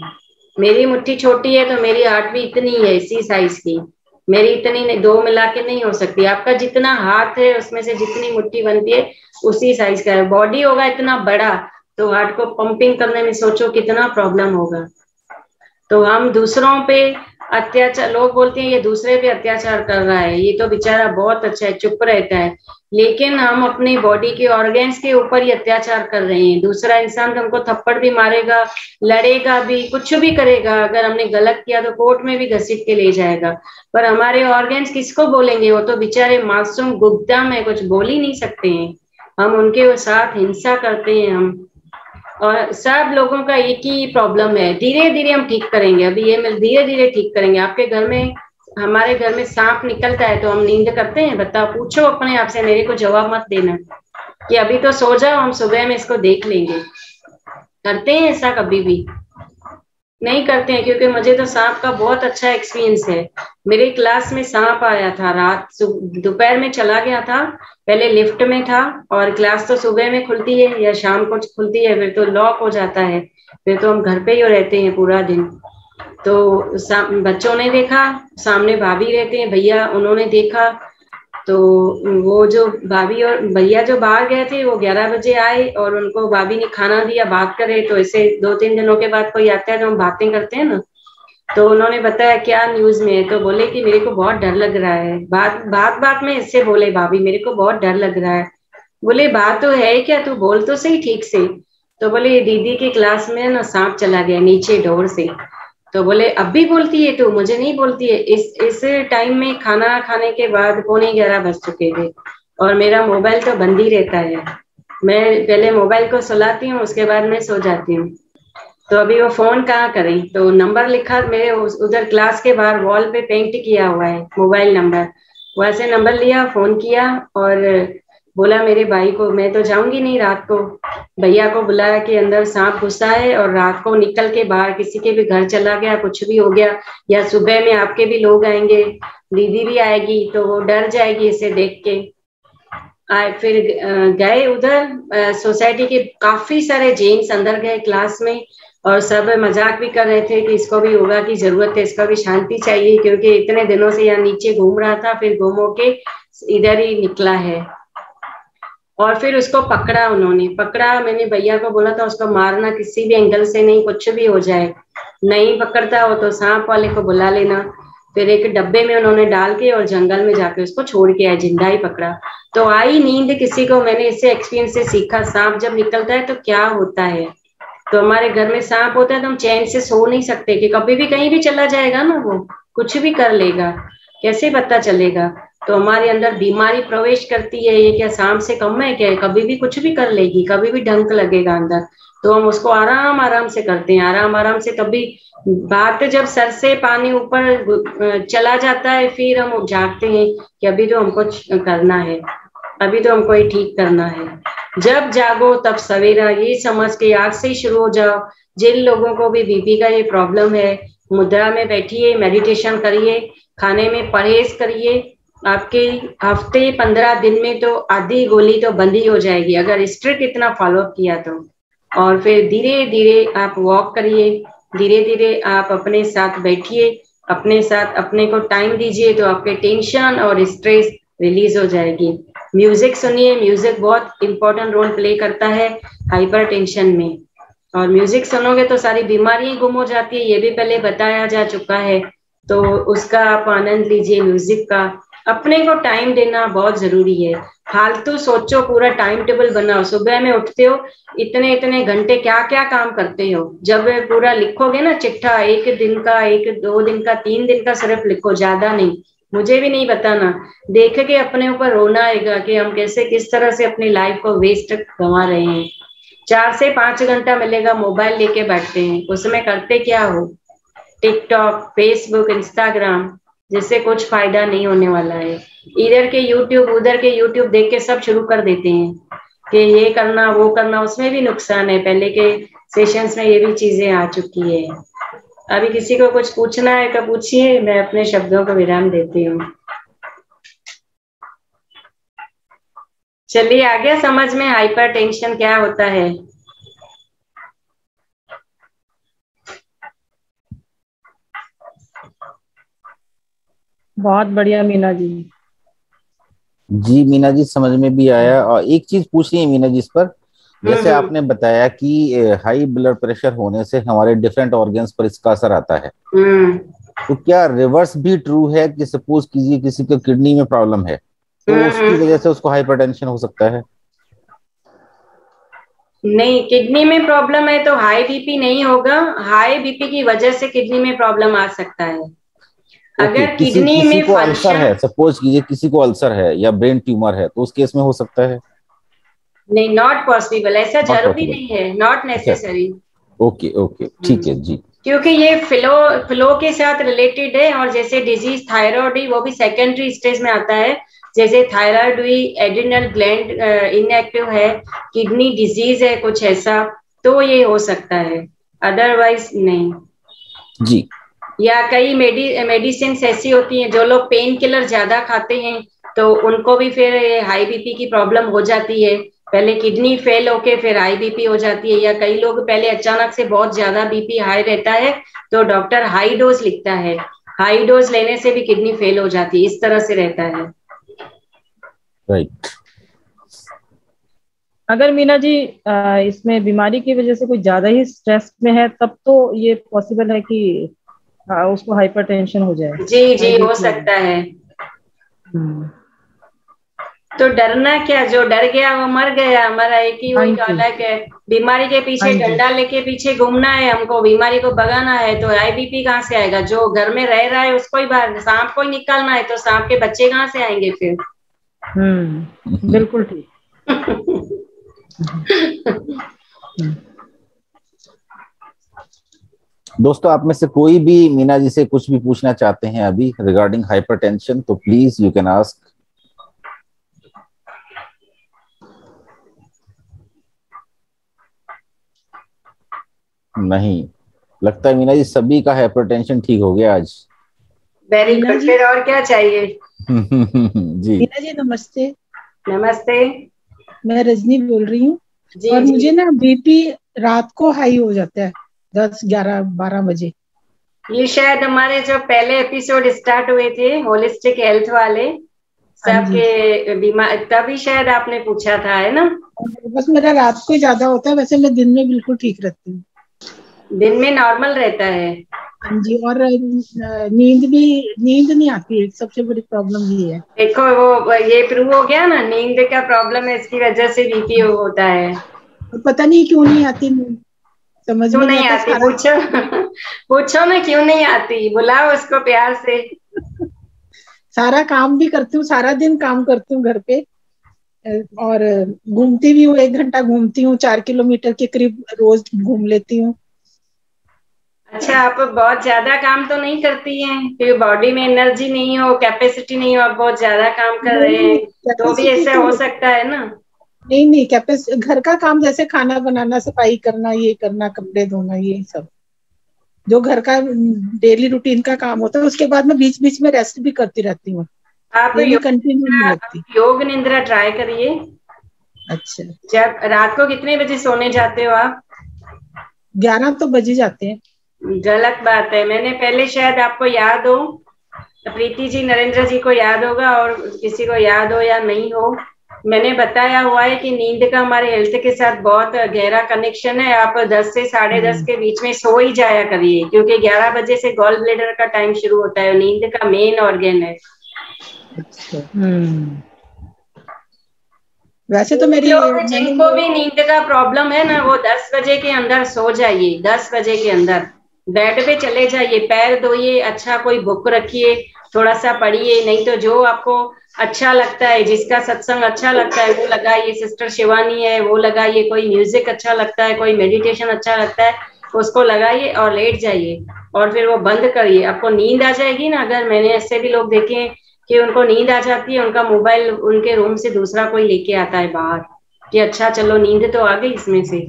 मेरी मुट्ठी छोटी है तो मेरी हार्ट भी इतनी है, इसी साइज की। मेरी इतनी नहीं, 2 मिला के नहीं हो सकती। आपका जितना हाथ है उसमें से जितनी मुट्ठी बनती है उसी साइज का है। बॉडी होगा इतना बड़ा तो हार्ट को पंपिंग करने में सोचो कितना प्रॉब्लम होगा। तो हम दूसरों पे अत्याचार, लोग बोलते हैं ये दूसरे पे अत्याचार कर रहा है, ये तो बेचारा बहुत अच्छा है, चुप रहता है, लेकिन हम अपनी बॉडी के ऑर्गन्स के ऊपर ही अत्याचार कर रहे हैं। दूसरा इंसान हमको थप्पड़ भी मारेगा, लड़ेगा भी, कुछ भी करेगा, अगर हमने गलत किया तो कोर्ट में भी घसीट के ले जाएगा, पर हमारे ऑर्गन्स किसको बोलेंगे? वो तो बेचारे मासूम गुप्ता में कुछ बोल ही नहीं सकते हैं। हम उनके साथ हिंसा करते हैं हम। और सब लोगों का एक ही प्रॉब्लम है, धीरे धीरे हम ठीक करेंगे, अभी ये मिल धीरे धीरे ठीक करेंगे। आपके घर में, हमारे घर में सांप निकलता है तो हम नींद करते हैं? बताओ, पूछो अपने आप से, मेरे को जवाब मत देना कि अभी तो सो जाओ, हम सुबह में इसको देख लेंगे। करते हैं ऐसा? कभी भी नहीं करते हैं, क्योंकि मुझे तो सांप का बहुत अच्छा एक्सपीरियंस है। मेरे क्लास में सांप आया था, रात दोपहर में चला गया था, पहले लिफ्ट में था, और क्लास तो सुबह में खुलती है या शाम को खुलती है, फिर तो लॉक हो जाता है, फिर तो हम घर पे ही रहते हैं पूरा दिन। तो बच्चों ने देखा, सामने भाभी रहते हैं भैया, उन्होंने देखा, तो वो जो भाभी और भैया जो बाहर गए थे वो 11 बजे आए और उनको भाभी ने खाना दिया, बात करे। तो ऐसे 2-3 दिनों के बाद कोई आता है तो हम बातें करते हैं ना, तो उन्होंने बताया क्या न्यूज में है, तो बोले कि मेरे को बहुत डर लग रहा है। बात में इससे बोले भाभी मेरे को बहुत डर लग रहा है। बोले बात तो है क्या, तू बोल तो सही ठीक से। तो बोले दीदी की क्लास में ना सांप चला गया नीचे डोर से। तो बोले अब भी बोलती है तू, मुझे नहीं बोलती है। इस टाइम में खाना खाने के बाद 11:45 बज चुके थे और मेरा मोबाइल तो बंद ही रहता है। मैं पहले मोबाइल को सुलाती हूँ, उसके बाद मैं सो जाती हूँ। तो अभी वो फोन कहाँ करें, तो नंबर लिखा मेरे उधर क्लास के बाहर वॉल पे पेंट किया हुआ है मोबाइल नंबर, वैसे नंबर लिया, फोन किया और बोला मेरे भाई को, मैं तो जाऊंगी नहीं रात को, भैया को बुलाया कि अंदर सांप घुसा है और रात को निकल के बाहर किसी के भी घर चला गया, कुछ भी हो गया, या सुबह में आपके भी लोग आएंगे, दीदी भी आएगी तो वो डर जाएगी इसे देख के। फिर गए उधर, सोसाइटी के काफी सारे जेंट्स अंदर गए क्लास में और सब मजाक भी कर रहे थे कि इसको भी योगा की जरूरत है, इसको भी शांति चाहिए, क्योंकि इतने दिनों से यहाँ नीचे घूम रहा था, फिर घूम के इधर ही निकला है। और फिर उसको पकड़ा, उन्होंने पकड़ा, मैंने भैया को बोला था उसको मारना किसी भी एंगल से नहीं, कुछ भी हो जाए, नहीं पकड़ता हो तो सांप वाले को बुला लेना। फिर एक डब्बे में उन्होंने डाल के और जंगल में जाके उसको छोड़ के आए, जिंदा ही पकड़ा। तो आई नींद किसी को, मैंने इससे एक्सपीरियंस से सीखा सांप जब निकलता है तो क्या होता है। तो हमारे घर में सांप होता है तो हम चैन से सो नहीं सकते कि कभी भी कहीं भी चला जाएगा ना, वो कुछ भी कर लेगा, कैसे पता चलेगा। तो हमारे अंदर बीमारी प्रवेश करती है, ये क्या सांप से कम है क्या, कभी भी कुछ भी कर लेगी, कभी भी डंक लगेगा अंदर। तो हम उसको आराम आराम से करते हैं, आराम आराम से। तभी बात जब सर से पानी ऊपर चला जाता है फिर हम जागते हैं कि अभी तो हमको करना है, अभी तो हमको ये ठीक करना है। जब जागो तब सवेरा, ये समझ के आज से ही शुरू हो जाओ। जिन लोगों को भी बीपी का ये प्रॉब्लम है, मुद्रा में बैठिए, मेडिटेशन करिए, खाने में परहेज करिए। आपके हफ्ते 15 दिन में तो आधी गोली तो बंद ही हो जाएगी अगर स्ट्रिक्ट इतना फॉलो किया तो। और फिर धीरे धीरे आप वॉक करिए, धीरे धीरे आप अपने साथ बैठिए, अपने साथ अपने को टाइम दीजिए, तो आपके टेंशन और स्ट्रेस रिलीज हो जाएगी। म्यूजिक सुनिए, म्यूजिक बहुत इंपॉर्टेंट रोल प्ले करता है हाइपर टेंशन में। और म्यूजिक सुनोगे तो सारी बीमारियां गुम हो जाती है, ये भी पहले बताया जा चुका है। तो उसका आप आनंद लीजिए म्यूजिक का। अपने को टाइम देना बहुत जरूरी है। फालतू सोचो, पूरा टाइम टेबल बनाओ। सुबह में उठते हो, इतने इतने घंटे क्या क्या काम करते हो, जब पूरा लिखोगे ना चिट्ठा, एक दिन का, एक 2 दिन का, 3 दिन का सिर्फ लिखो, ज्यादा नहीं। मुझे भी नहीं बताना, देख के अपने ऊपर रोना आएगा कि हम कैसे किस तरह से अपनी लाइफ को वेस्ट गंवा रहे हैं। 4 से 5 घंटा मिलेगा, मोबाइल लेके बैठते हैं, उसमें करते क्या हो, टिकटॉक, फेसबुक, इंस्टाग्राम, जिससे कुछ फायदा नहीं होने वाला है। इधर के यूट्यूब उधर के यूट्यूब देख के सब शुरू कर देते हैं कि ये करना वो करना, उसमें भी नुकसान है। पहले के सेशंस में ये भी चीजें आ चुकी है। अभी किसी को कुछ पूछना है तो पूछिए, मैं अपने शब्दों को विराम देती हूँ। चलिए, आ गया समझ में हाइपर टेंशन क्या होता है। बहुत बढ़िया मीना जी। जी मीना जी, समझ में भी आया। और एक चीज पूछनी है मीना जी इस पर, जैसे आपने बताया कि हाई ब्लड प्रेशर होने से हमारे डिफरेंट ऑर्गन्स पर इसका असर आता है, तो क्या रिवर्स भी ट्रू है कि सपोज कीजिए किसी को किडनी में प्रॉब्लम है तो उसकी वजह से उसको हाइपरटेंशन हो सकता है? नहीं, किडनी में प्रॉब्लम है तो हाई बीपी नहीं होगा। हाई बीपी की वजह से किडनी में प्रॉब्लम आ सकता है। अगर किडनी में को अल्सर है, सपोज कीजिए किसी को अल्सर है या ब्रेन ट्यूमर है, तो उस केस में हो सकता है? नहीं, नॉट पॉसिबल, ऐसा जरूरी नहीं है, नॉट नेसेसरी। ओके ओके, ठीक है जी। क्योंकि ये फ्लो के साथ रिलेटेड है। और जैसे डिजीज थायराइड ही, वो भी सेकेंडरी स्टेज में आता है। जैसे थायराइड हुई, एड्रिनल ग्लैंड इनएक्टिव है, किडनी डिजीज है कुछ ऐसा, तो ये हो सकता है, अदरवाइज नहीं जी। या कई मेडिसिन ऐसी होती हैं, जो लोग पेन किलर ज्यादा खाते हैं तो उनको भी फिर हाई बीपी की प्रॉब्लम हो जाती है। पहले किडनी फेल होके फिर हाई बीपी हो जाती है। या कई लोग पहले अचानक से बहुत ज्यादा बीपी हाई रहता है तो डॉक्टर हाई डोज लिखता है, हाई डोज लेने से भी किडनी फेल हो जाती है। इस तरह से रहता है। राइट। अगर मीना जी इसमें बीमारी की वजह से कोई ज्यादा ही स्ट्रेस में है, तब तो ये पॉसिबल है कि उसको हाइपरटेंशन हो जाए। जी जी, हो सकता है। तो डरना क्या, जो डर गया वो मर गया। हमारा एक ही वही अलग है, बीमारी के पीछे डंडा लेके पीछे घूमना है हमको, बीमारी को भगाना है। तो हाई बीपी कहाँ से आएगा? जो घर में रह रहा है उसको ही बाहर, सांप को ही निकालना है तो सांप के बच्चे कहाँ से आएंगे फिर? बिल्कुल ठीक। दोस्तों, आप में से कोई भी मीना जी से कुछ भी पूछना चाहते हैं अभी रिगार्डिंग हाइपरटेंशन, तो प्लीज यू कैन आस्क। नहीं, लगता है मीना जी सभी का हाइपरटेंशन ठीक हो गया आज। Very good. फिर और क्या चाहिए? जी मीना जी नमस्ते। नमस्ते, मैं रजनी बोल रही हूँ। और मुझे ना बीपी रात को हाई हो जाता है 10, 11, 12 बजे। ये शायद हमारे जो पहले एपिसोड स्टार्ट हुए थे होलिस्टिक हेल्थ वाले सबके बीमार, तभी शायद आपने पूछा था, है ना? बस मेरा रात को ही ज्यादा होता है, वैसे मैं दिन में बिल्कुल ठीक रहती हूँ। दिन में नॉर्मल रहता है। हाँ जी, और नींद नहीं आती है, सबसे बड़ी प्रॉब्लम ये है। देखो वो ये प्रूव हो गया ना, नींद का प्रॉब्लम है, इसकी वजह से बीपी होता है। और पता नहीं क्यों नहीं आती नींद, समझ क्यों में नहीं नहीं आता आती सारा। पूछो पूछो ना, क्यों नहीं आती, बुलाओ उसको प्यार से। सारा काम भी करती हूँ, सारा दिन काम करती हूँ घर पे, और घूमती भी हूँ, 1 घंटा घूमती हूँ, 4 किलोमीटर के करीब रोज घूम लेती हूँ। अच्छा, आप बहुत ज्यादा काम तो नहीं करती हैं, क्योंकि बॉडी में एनर्जी नहीं हो, कैपेसिटी नहीं हो, आप बहुत ज्यादा काम कर रहे नहीं, हैं, तो भी कैपेसिटी ऐसा तो हो सकता है ना। नहीं नहीं, घर का काम जैसे खाना बनाना, सफाई करना, ये करना, कपड़े धोना, ये सब जो घर का डेली रूटीन का काम होता है, उसके बाद मैं बीच बीच में रेस्ट भी करती रहती हूँ, आप डेली कंटिन्यू नहीं लगती। योग निद्रा ट्राई करिए। अच्छा, जब रात को कितने बजे सोने जाते हो आप? 11 तो बज ही जाते हैं। गलत बात है, मैंने पहले, शायद आपको याद हो, प्रीति जी, नरेंद्र जी को याद होगा, और किसी को याद हो या नहीं हो, मैंने बताया हुआ है कि नींद का हमारे हेल्थ के साथ बहुत गहरा कनेक्शन है। आप 10 से 10:30 के बीच में सो ही जाया करिए, क्योंकि 11 बजे से गॉल ब्लेडर का टाइम शुरू होता है, नींद का मेन ऑर्गन है। अच्छा, वैसे तो मेरी जिनको भी नींद का प्रॉब्लम है ना, वो 10 बजे के अंदर सो जाइए, 10 बजे के अंदर बेड पे चले जाइए, पैर धोइए, अच्छा कोई बुक रखिए, थोड़ा सा पढ़िए, नहीं तो जो आपको अच्छा लगता है, जिसका सत्संग अच्छा लगता है वो लगाइए, सिस्टर शिवानी है वो लगाइए, कोई म्यूजिक अच्छा लगता है, कोई मेडिटेशन अच्छा लगता है, उसको लगाइए और लेट जाइए, और फिर वो बंद करिए, आपको नींद आ जाएगी ना। अगर मैंने ऐसे भी लोग देखे हैं कि उनको नींद आ जाती है, उनका मोबाइल उनके रूम से दूसरा कोई लेके आता है बाहर, कि अच्छा चलो नींद तो आ गई इसमें से।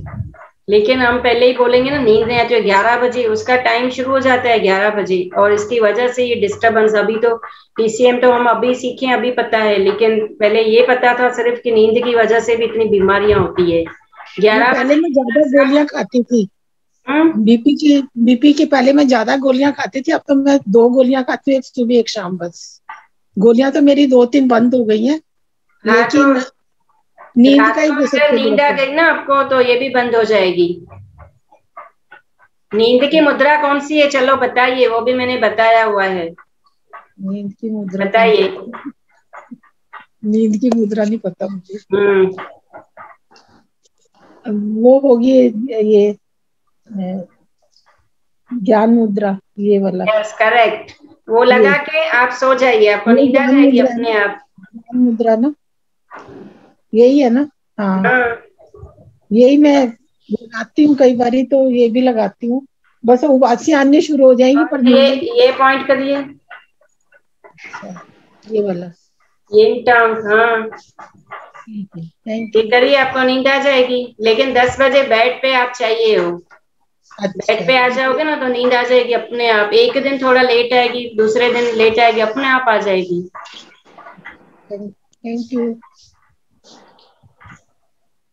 लेकिन हम पहले ही बोलेंगे ना नींद नहीं आती है, 11 बजे उसका टाइम शुरू हो जाता है, 11 बजे, और इसकी वजह से ये डिस्टरबेंस। अभी तो पीसीएम तो हम अभी सीखे, अभी पता है, लेकिन पहले ये पता था सिर्फ कि नींद की वजह से भी इतनी बीमारियां होती है। 11 पहले बजे मैं ज्यादा गोलियां खाती थी, बीपी की पहले मैं ज्यादा गोलियां खाती थी, अब तो मैं 2 गोलियां खाती हूँ, एक सुबह एक शाम बस। गोलियां तो मेरी 2-3 बंद हो गई हैं, हाँ, तो लेकिन नींद का रात ही को अगर सबसे नींद बड़ा आ problem। गई ना आपको, तो ये भी बंद हो जाएगी। नींद की मुद्रा कौन सी है, चलो बताइए, वो भी मैंने बताया हुआ है, नींद की मुद्रा तो नहीं बताइए। पता, नींद की मुद्रा नहीं पता मुझे। वो होगी ये ज्ञान मुद्रा, ये वाला। Yes, correct. वो ये लगा के आप सो जाइए, आपको ये नींद आ ज्ञान जाएगी मुद्रा है अपने ना, आप। ज्ञान मुद्रा ना, यही है ना। हाँ, हाँ, यही मैं लगाती हूँ, कई बारी तो ये भी लगाती हूँ, बस उबासी आनी शुरू हो जाएंगी, पर ये नींद। ये पॉइंट करिए, अच्छा, ये वाला ये टांग, हाँ, ठीक है, थैंक ये यू। करिए, आपको नींद आ जाएगी। लेकिन 10 बजे बेड पे आप चाहिए हो, बेड अच्छा, पे आ जाओगे ना तो नींद आ जाएगी अपने आप। एक दिन थोड़ा लेट आएगी, दूसरे दिन लेट आएगी, अपने आप आ जाएगी। Thank you.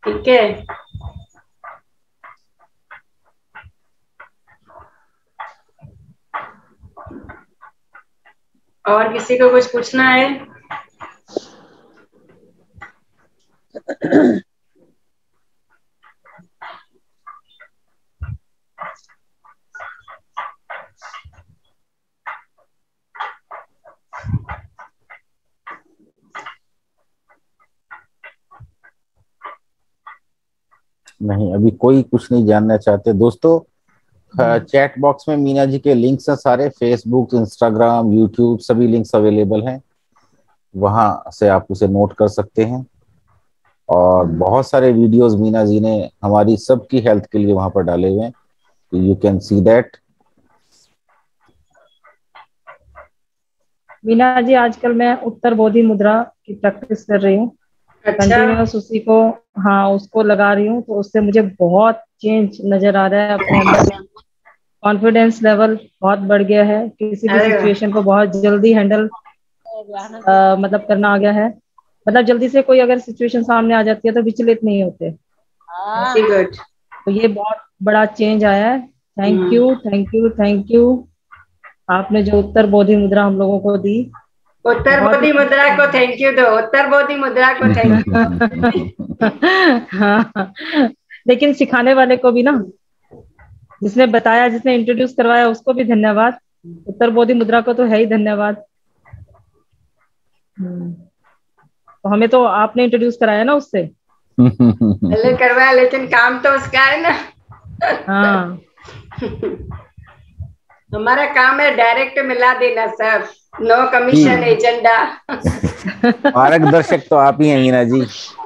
ठीक है। और किसी को कुछ पूछना है? नहीं, अभी कोई कुछ नहीं जानना चाहते दोस्तों। चैट बॉक्स में मीना जी के लिंक्स हैं सारे, फेसबुक, इंस्टाग्राम, यूट्यूब, सभी लिंक्स अवेलेबल हैं, वहां से आप उसे नोट कर सकते हैं। और बहुत सारे वीडियोस मीना जी ने हमारी सबकी हेल्थ के लिए वहां पर डाले हुए हैं, तो you can see that. Meena ji, आजकल मैं उत्तर बोधि मुद्रा की प्रैक्टिस कर रही हूँ, अच्छा, कंटिन्यूअस उसी को, हाँ उसको लगा रही हूँ, तो उससे मुझे बहुत चेंज नजर आ रहा है अपने अंदर। कॉन्फिडेंस लेवल बहुत बढ़ गया है, किसी भी अरे वाह, सिचुएशन को बहुत जल्दी हैंडल मतलब करना आ गया है। मतलब जल्दी से कोई अगर सिचुएशन सामने आ जाती है तो विचलित नहीं होते, वेरी गुड। तो ये बहुत बड़ा चेंज आया है। Thank you, thank you, thank you. आपने जो उत्तर बोधि मुद्रा हम लोगों को दी, उत्तर बहुत ही बोधि मुद्रा को थैंक यू दो, उत्तर बोधि मुद्रा को थैंक यू। हाँ, लेकिन सिखाने वाले को भी ना जिसने बताया, जिसने इंट्रोड्यूस करवाया उसको भी धन्यवाद। उत्तर बोधि मुद्रा को तो है ही धन्यवाद। तो हमें तो आपने इंट्रोड्यूस कराया ना उससे। पहले करवाया, लेकिन काम तो उसका है ना। हाँ हमारा काम है डायरेक्ट मिला देना सब, नो कमीशन एजेंडा। मार्गदर्शक तो आप ही हैं मीना जी।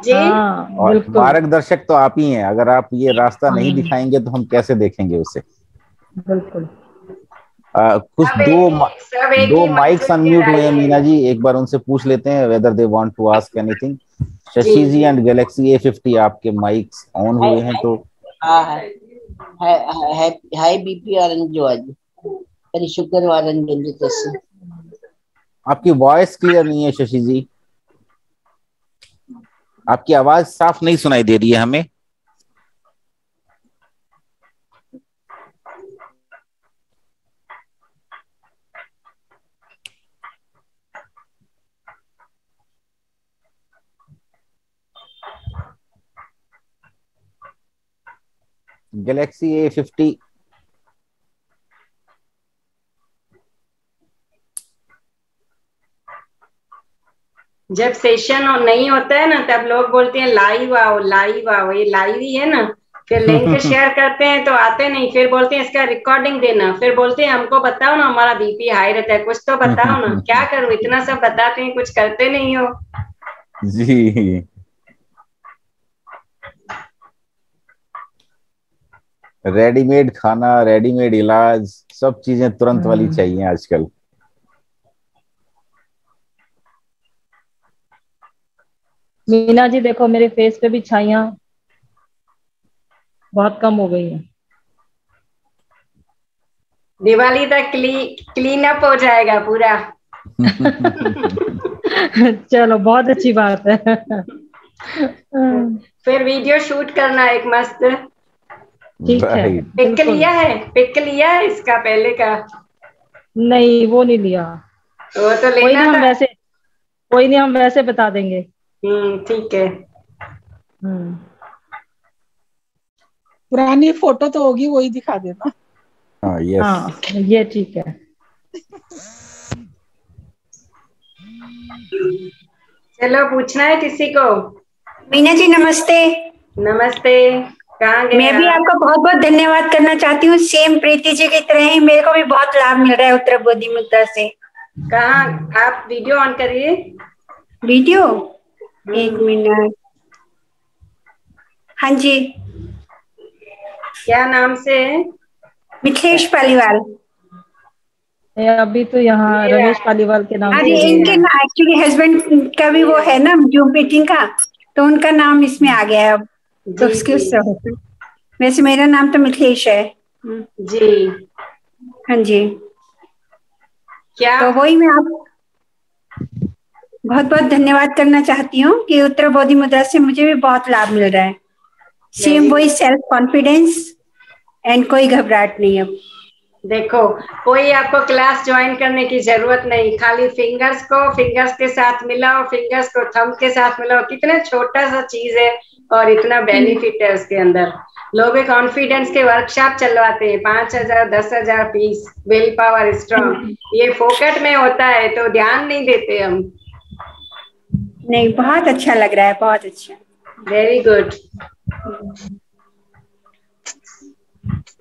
जी और मार्गदर्शक तो आप ही हैं। अगर आप ये रास्ता नहीं दिखाएंगे तो हम कैसे देखेंगे उसे। बिल्कुल। कुछ दो माइक्स अनम्यूट हुए हैं मीना जी, एक बार उनसे पूछ लेते हैं whether they want to ask anything. Shashi ji and Galaxy A50 आपके माइक्स ऑन हुए हैं तो। हाय बीपी आरंजो आज परि शुक्रवारन जल्दी। आपकी वॉइस क्लियर नहीं है शशि जी, आपकी आवाज साफ नहीं सुनाई दे रही है हमें। गैलेक्सी A50 जब सेशन नहीं होता है ना, तब लोग बोलते हैं लाइव आओ लाइव आओ। ये लाइव ही है ना। फिर लिंक शेयर करते हैं तो आते नहीं, फिर बोलते हैं इसका रिकॉर्डिंग देना, फिर बोलते हैं हमको बताओ ना, हमारा बीपी हाई रहता है, कुछ तो बताओ ना। क्या करूं, इतना सब बताते हैं, कुछ करते नहीं हो जी। रेडीमेड खाना, रेडीमेड इलाज, सब चीजें तुरंत वाली चाहिए आजकल। मीना जी देखो, मेरे फेस पे भी छाइयां बहुत कम हो गई हैं। दिवाली तक क्लीन अप हो जाएगा पूरा। चलो बहुत अच्छी बात है। फिर वीडियो शूट करना एक मस्त। ठीक है। पिक लिया है, पिक लिया है इसका पहले का? नहीं वो नहीं लिया। वो तो लेना था। कोई नहीं, हम वैसे बता देंगे। ठीक है। पुरानी फोटो तो होगी, वही दिखा देना। हाँ यस। हाँ ये ठीक है। चलो पूछना है किसी को। मीना जी नमस्ते। नमस्ते। कहाँ गए? मैं भी आपका बहुत बहुत धन्यवाद करना चाहती हूँ। सेम प्रीति जी की तरह ही मेरे को भी बहुत लाभ मिल रहा है उत्तर बोधि मुद्रा से। कहाँ? आप वीडियो ऑन करिए। वीडियो एक मिनट। हाँ जी। क्या नाम से? मिथिलेश पालीवाल। अभी तो यहाँ रमेश पालीवाल के नाम अरे से। इनके ना एक्चुअली हस्बैंड का भी वो है ना जूम मीटिंग का, तो उनका नाम इसमें आ गया है अब। तो उसके उससे वैसे मेरा नाम तो मिथिलेश है जी। हाँ जी। क्या? तो वही मैं आप बहुत बहुत धन्यवाद करना चाहती हूँ कि उत्तर बोधि मुद्रा से मुझे भी बहुत लाभ मिल रहा है। सेम वही सेल्फ कॉन्फिडेंस एंड कोई घबराहट नहीं। अब देखो, कोई आपको क्लास ज्वाइन करने की जरूरत नहीं, खाली फिंगर्स को फिंगर्स के साथ मिलाओ, फिंगर्स को थंब के साथ मिलाओ। कितना छोटा सा चीज है और इतना बेनिफिट है उसके अंदर। लोग कॉन्फिडेंस के वर्कशॉप चलवाते हैं, 5,000 10,000 फीस। विल पावर स्ट्रॉन्ग, ये फोकट में होता है तो ध्यान नहीं देते हम। नहीं, बहुत अच्छा लग रहा है, बहुत अच्छा। Very good.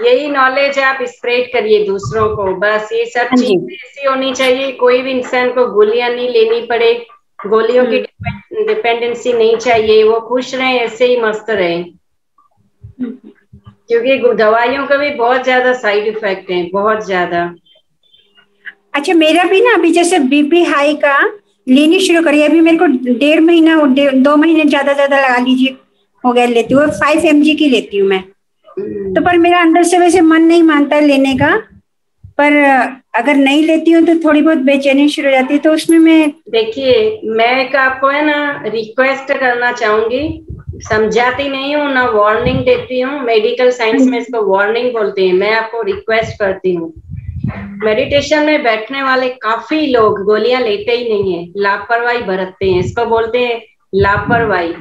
यही नॉलेज आप स्प्रेड करिए दूसरों को, बस। ये सब चीजें ऐसी होनी चाहिए, कोई भी इंसान को गोलियां नहीं लेनी पड़े, गोलियों की डिपेंडेंसी नहीं चाहिए। वो खुश रहे, ऐसे ही मस्त रहे, क्योंकि दवाइयों का भी बहुत ज्यादा साइड इफेक्ट है, बहुत ज्यादा। अच्छा, मेरा भी ना अभी जैसे बीपी हाई का लेनी शुरू करी, अभी मेरे को 1.5 महीना 2 महीने ज्यादा लगा लीजिए हो गया लेती हूँ। 5 mg की लेती हूँ मैं। तो पर मेरा अंदर से वैसे मन नहीं मानता लेने का, पर अगर नहीं लेती हूँ तो थोड़ी बहुत बेचैनी शुरू हो जाती है। तो उसमें मैं देखिए, मैं आपको है ना रिक्वेस्ट करना चाहूंगी। समझाती नहीं हूँ ना, वार्निंग देती हूँ। मेडिकल साइंस में इसको वार्निंग बोलते हैं। मैं आपको रिक्वेस्ट करती हूँ, मेडिटेशन में बैठने वाले काफी लोग गोलियां लेते ही नहीं है, लापरवाही बरतते हैं। इसको बोलते हैं लापरवाही।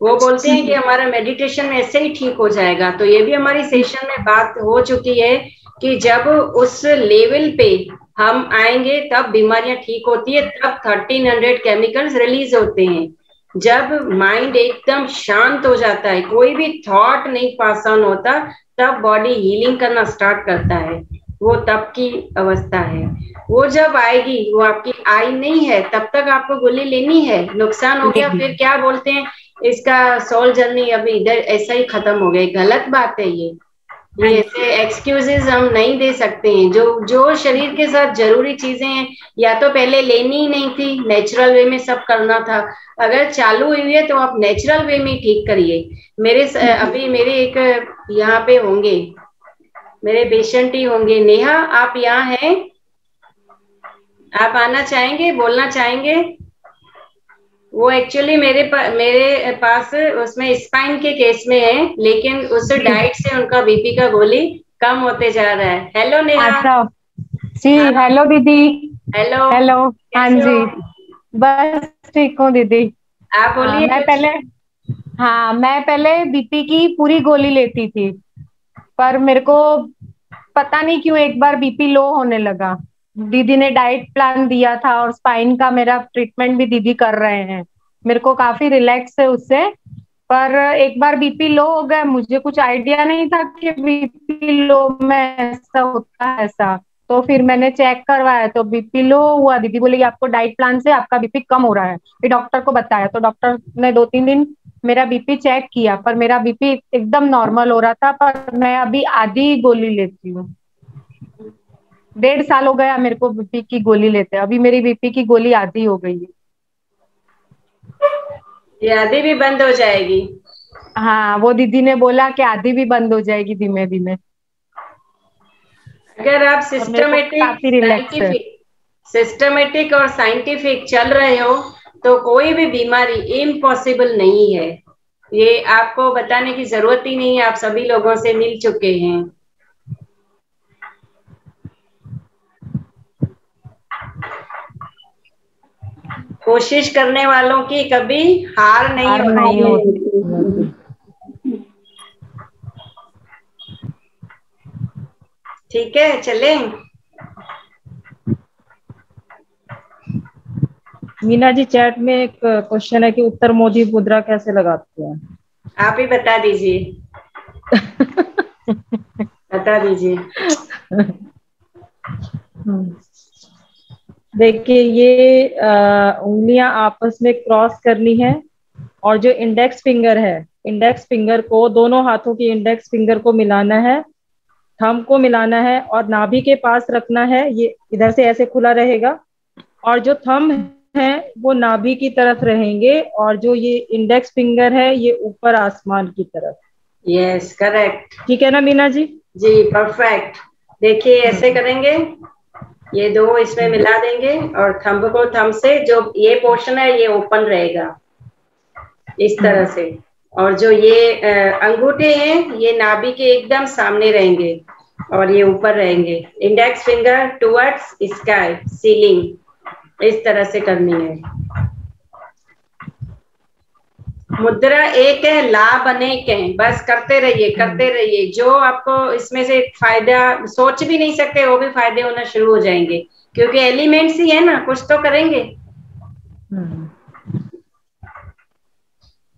वो बोलते हैं कि हमारा मेडिटेशन ऐसे ही ठीक हो जाएगा। तो ये भी हमारी सेशन में बात हो चुकी है कि जब उस लेवल पे हम आएंगे तब बीमारियां ठीक होती है, तब 1300 केमिकल्स रिलीज होते हैं। जब माइंड एकदम शांत हो जाता है, कोई भी थॉट नहीं पास ऑन होता, तब बॉडी हीलिंग करना स्टार्ट करता है। वो तब की अवस्था है। वो जब आएगी, वो आपकी आई नहीं है, तब तक आपको गोली लेनी है। नुकसान हो गया, फिर क्या बोलते हैं, इसका सोल जर्नी अभी इधर ऐसा ही खत्म हो गई। गलत बात है ये ऐसे एक्सक्यूजेस हम नहीं दे सकते हैं। जो शरीर के साथ जरूरी चीजें हैं, या तो पहले लेनी ही नहीं थी, नेचुरल वे में सब करना था। अगर चालू हुई है तो आप नेचुरल वे में ठीक करिए। अभी मेरे एक यहाँ पे होंगे, मेरे पेशेंट ही होंगे। नेहा, आप यहाँ हैं? आप आना चाहेंगे, बोलना चाहेंगे? वो एक्चुअली मेरे पास उसमें स्पाइन के केस में है, लेकिन उस डाइट से उनका बीपी का गोली कम होते जा रहा है। हेलो नेहा। अच्छा जी, हेलो दीदी। हेलो हेलो, हाँ जी, बस ठीक हूँ दीदी। आप बोलिए। मैं पहले बीपी की पूरी गोली लेती थी, पर मेरे को पता नहीं क्यों एक बार बीपी लो होने लगा। दीदी ने डाइट प्लान दिया था और स्पाइन का मेरा ट्रीटमेंट भी दीदी कर रहे हैं। मेरे को काफी रिलैक्स है उससे, पर एक बार बीपी लो हो गया। मुझे कुछ आइडिया नहीं था कि बीपी लो में ऐसा होता है ऐसा। तो फिर मैंने चेक करवाया तो बीपी लो हुआ। दीदी बोली आपको डाइट प्लान से आपका बीपी कम हो रहा है। फिर डॉक्टर को बताया तो डॉक्टर ने 2-3 दिन मेरा बीपी चेक किया, पर मेरा बीपी एकदम नॉर्मल हो रहा था। पर मैं अभी आधी गोली लेती हूँ। 1.5 साल हो गया मेरे को बीपी की गोली लेते, अभी मेरी बीपी की गोली आधी हो गई है। ये आधी भी बंद हो जाएगी? हाँ, वो दीदी ने बोला कि आधी भी बंद हो जाएगी धीमे धीमे। अगर आप सिस्टमेटिक और साइंटिफिक चल रहे हो तो कोई भी बीमारी इम्पॉसिबल नहीं है। ये आपको बताने की जरूरत ही नहीं है, आप सभी लोगों से मिल चुके हैं। कोशिश करने वालों की कभी हार नहीं होती। ठीक है, चले। मीना जी, चैट में एक क्वेश्चन है कि उत्तर मोदी मुद्रा कैसे लगाते हैं? आप ही बता दीजिए। बता दीजिए। देखिए, ये उंगलियां आपस में क्रॉस करनी है और जो इंडेक्स फिंगर है, इंडेक्स फिंगर को, दोनों हाथों की इंडेक्स फिंगर को मिलाना है, थंब को मिलाना है और नाभि के पास रखना है। ये इधर से ऐसे खुला रहेगा और जो थंब है वो नाभि की तरफ रहेंगे और जो ये इंडेक्स फिंगर है ये ऊपर आसमान की तरफ। Yes, correct. ठीक है ना मीना जी? जी, परफेक्ट। देखिए, ऐसे करेंगे, ये दो इसमें मिला देंगे और थंब को थंब से जो ये पोर्शन है ये ओपन रहेगा इस तरह से, और जो ये अंगूठे हैं ये नाभि के एकदम सामने रहेंगे और ये ऊपर रहेंगे। Index finger towards sky, ceiling, इस तरह से करनी है। मुद्रा एक है, लाभ अनेक है। बस करते रहिए, करते रहिए। जो आपको इसमें से फायदा सोच भी नहीं सकते वो भी फायदे होना शुरू हो जाएंगे, क्योंकि एलिमेंट्स ही है ना, कुछ तो करेंगे।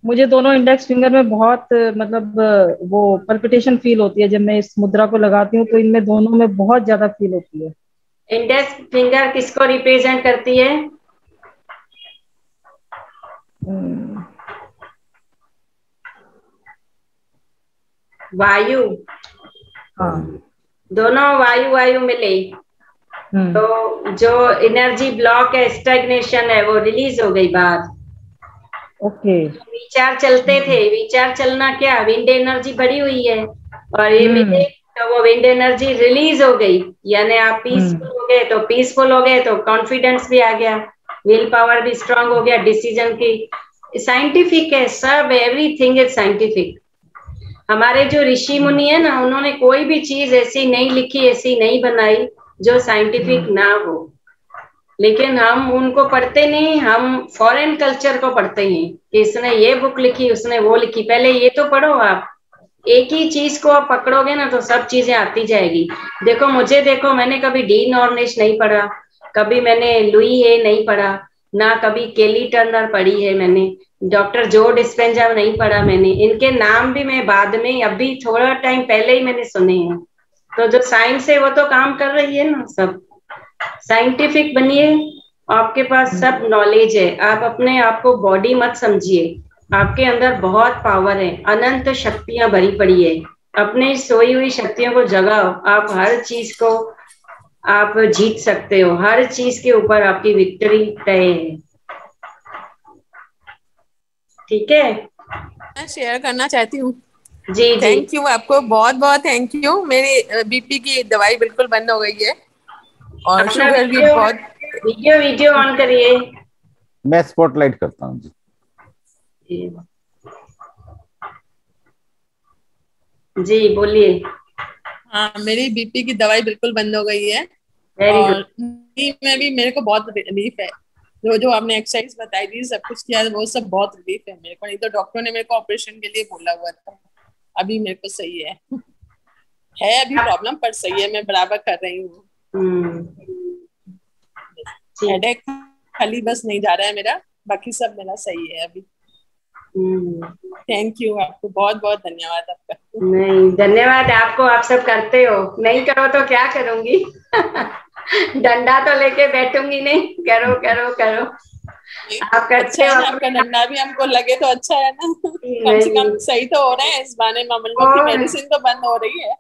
मुझे दोनों इंडेक्स फिंगर में बहुत मतलब वो पल्पिटेशन फील होती है जब मैं इस मुद्रा को लगाती हूँ, तो इनमें दोनों में बहुत ज्यादा फील होती है। इंडेक्स फिंगर किसको रिप्रेजेंट करती है? वायु। हाँ, दोनों वायु वायु मिले तो जो एनर्जी ब्लॉक है, स्टैग्नेशन है, वो रिलीज हो गई बाहर। ओके। विचार चलते थे, विचार चलना क्या, विंड एनर्जी बढ़ी हुई है और ये मिले तो वो विंड एनर्जी रिलीज हो गई, यानी आप पीसफुल हो गए। तो पीसफुल हो गए तो कॉन्फिडेंस भी आ गया, विल पावर भी स्ट्रांग हो गया, डिसीजन की। साइंटिफिक है सब, एवरीथिंग इज साइंटिफिक। हमारे जो ऋषि मुनि है ना, उन्होंने कोई भी चीज ऐसी नहीं लिखी, ऐसी नहीं बनाई जो साइंटिफिक ना हो। लेकिन हम उनको पढ़ते नहीं, हम फॉरेन कल्चर को पढ़ते हैं कि इसने ये बुक लिखी, उसने वो लिखी। पहले ये तो पढ़ो आप, एक ही चीज को आप पकड़ोगे ना तो सब चीजें आती जाएगी। देखो मुझे, देखो मैंने कभी डीन ऑर्निश नहीं पढ़ा, कभी मैंने लुई है नहीं पढ़ा, ना कभी केली टर्नर पढ़ी है मैंने, डॉक्टर जो डिस्पेंजा नहीं पढ़ा मैंने। इनके नाम भी मैं बाद में, अभी थोड़ा टाइम पहले ही मैंने सुने हैं। तो जो साइंस है वो तो काम कर रही है ना, सब साइंटिफिक बनिए, आपके पास सब नॉलेज है। आप अपने आप को बॉडी मत समझिए, आपके अंदर बहुत पावर है, अनंत शक्तियां भरी पड़ी है। अपने सोई हुई शक्तियों को जगाओ, आप हर चीज को आप जीत सकते हो, हर चीज के ऊपर आपकी विक्ट्री तय है। ठीक है, मैं शेयर करना चाहती हूँ। जी जी, थैंक यू, आपको बहुत बहुत थैंक यू। मेरी बीपी की दवाई बिल्कुल बंद हो गई है और अपना शुगर भी वीडियो बहुत। वीडियो ऑन करिए। मैं स्पॉटलाइट करता हूँ जी। जी बोलिए। हाँ, मेरी बीपी की दवाई बिल्कुल बंद हो गई है वेरी और गुड। नी में भी मेरे को बहुत रिलीफ है। जो जो आपने एक्सरसाइज बताई थी, सब कुछ किया, वो सब बहुत रिलीफ है मेरे को। नहीं तो डॉक्टर ने मेरे को ऑपरेशन के लिए बोला हुआ था। अभी मेरे को सही है अभी प्रॉब्लम पर सही है, मैं बराबर कर रही हूँ। हेडेक खाली बस नहीं जा रहा है मेरा, बाकी सब मेरा सही है अभी। थैंक यू, आपको बहुत बहुत धन्यवाद आपका। नहीं, धन्यवाद आपको, आप सब करते हो, नहीं करो तो क्या करूंगी डंडा तो लेके बैठूंगी नहीं, करो करो करो। आप करते अच्छा हो है ना, आपका डंडा भी हमको लगे तो अच्छा है ना कम से कम सही तो हो रहे हैं इस बहाने। हम लोग की मेडिसिन तो बंद हो रही है।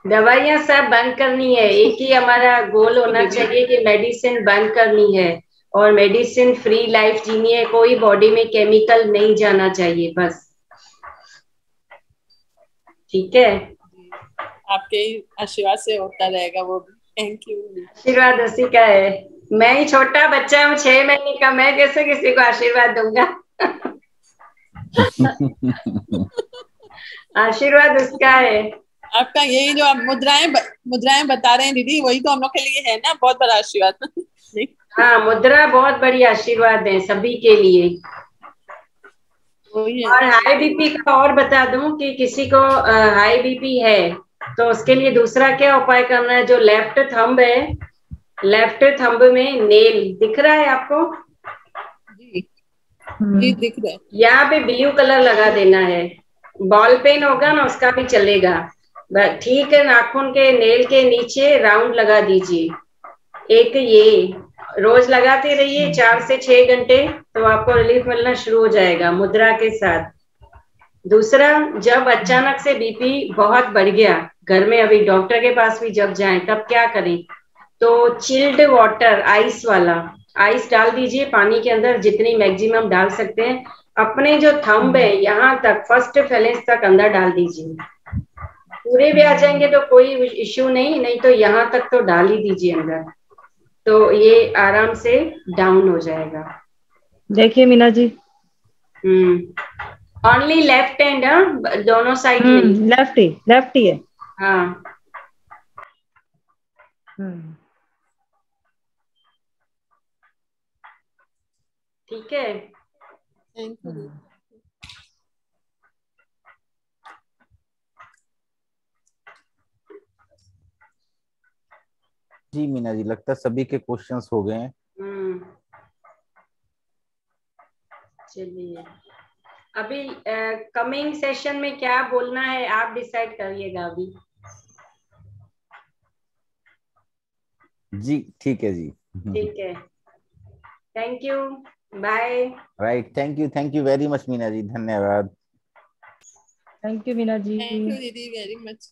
दवाइयां सब बंद करनी है, एक ही हमारा गोल होना चाहिए कि मेडिसिन बंद करनी है और मेडिसिन फ्री लाइफ जीनी है। कोई बॉडी में केमिकल नहीं जाना चाहिए, बस। ठीक है, आपके आशीर्वाद से होता रहेगा वो भी। Thank you. आशीर्वाद उसी का है। मैं ही छोटा बच्चा हूँ 6 महीने का, मैं कैसे किसी को आशीर्वाद दूंगा आशीर्वाद उसका है। आपका यही जो आप मुद्राएं बता रहे हैं दीदी, वही तो हम लोग के लिए है ना बहुत बड़ा आशीर्वाद हाँ, मुद्रा बहुत बड़ी आशीर्वाद है सभी के लिए। और हाई बीपी का और बता दूं कि किसी को हाई बीपी है तो उसके लिए दूसरा क्या उपाय करना है। जो लेफ्ट थंब है, लेफ्ट थंब में नेल दिख रहा है आपको? जी दिख रहा है। यहाँ पे ब्लू कलर लगा देना है। बॉल पेन होगा ना, उसका भी चलेगा। ठीक है, नाखून के नेल के नीचे राउंड लगा दीजिए। एक ये रोज लगाते रहिए 4 से 6 घंटे, तो आपको रिलीफ मिलना शुरू हो जाएगा मुद्रा के साथ। दूसरा, जब अचानक से बीपी बहुत बढ़ गया घर में, अभी डॉक्टर के पास भी जब जाएं तब क्या करें, तो चिल्ड वाटर, आइस वाला आइस डाल दीजिए पानी के अंदर, जितनी मैक्सिमम डाल सकते हैं। अपने जो थंब है यहाँ तक, फर्स्ट फेलेंस तक अंदर डाल दीजिए। पूरे भी आ जाएंगे तो कोई इश्यू नहीं, नहीं तो यहाँ तक तो डाल ही दीजिए अंदर, तो ये आराम से डाउन हो जाएगा। देखिए Meena ji, only left hand, दोनों साइड नहीं, लेफ्ट ही है। हाँ। ठीक है, थैंक यू। जी मीना जी, लगता है सभी के क्वेश्चंस हो गए हैं। चलिए, अभी कमिंग सेशन में क्या बोलना है आप डिसाइड करिएगा अभी। जी ठीक है जी। ठीक है, thank you, bye. Right, thank you very much Meena ji, धन्यवाद। Thank you Meena ji. Thank you दीदी वेरी मच।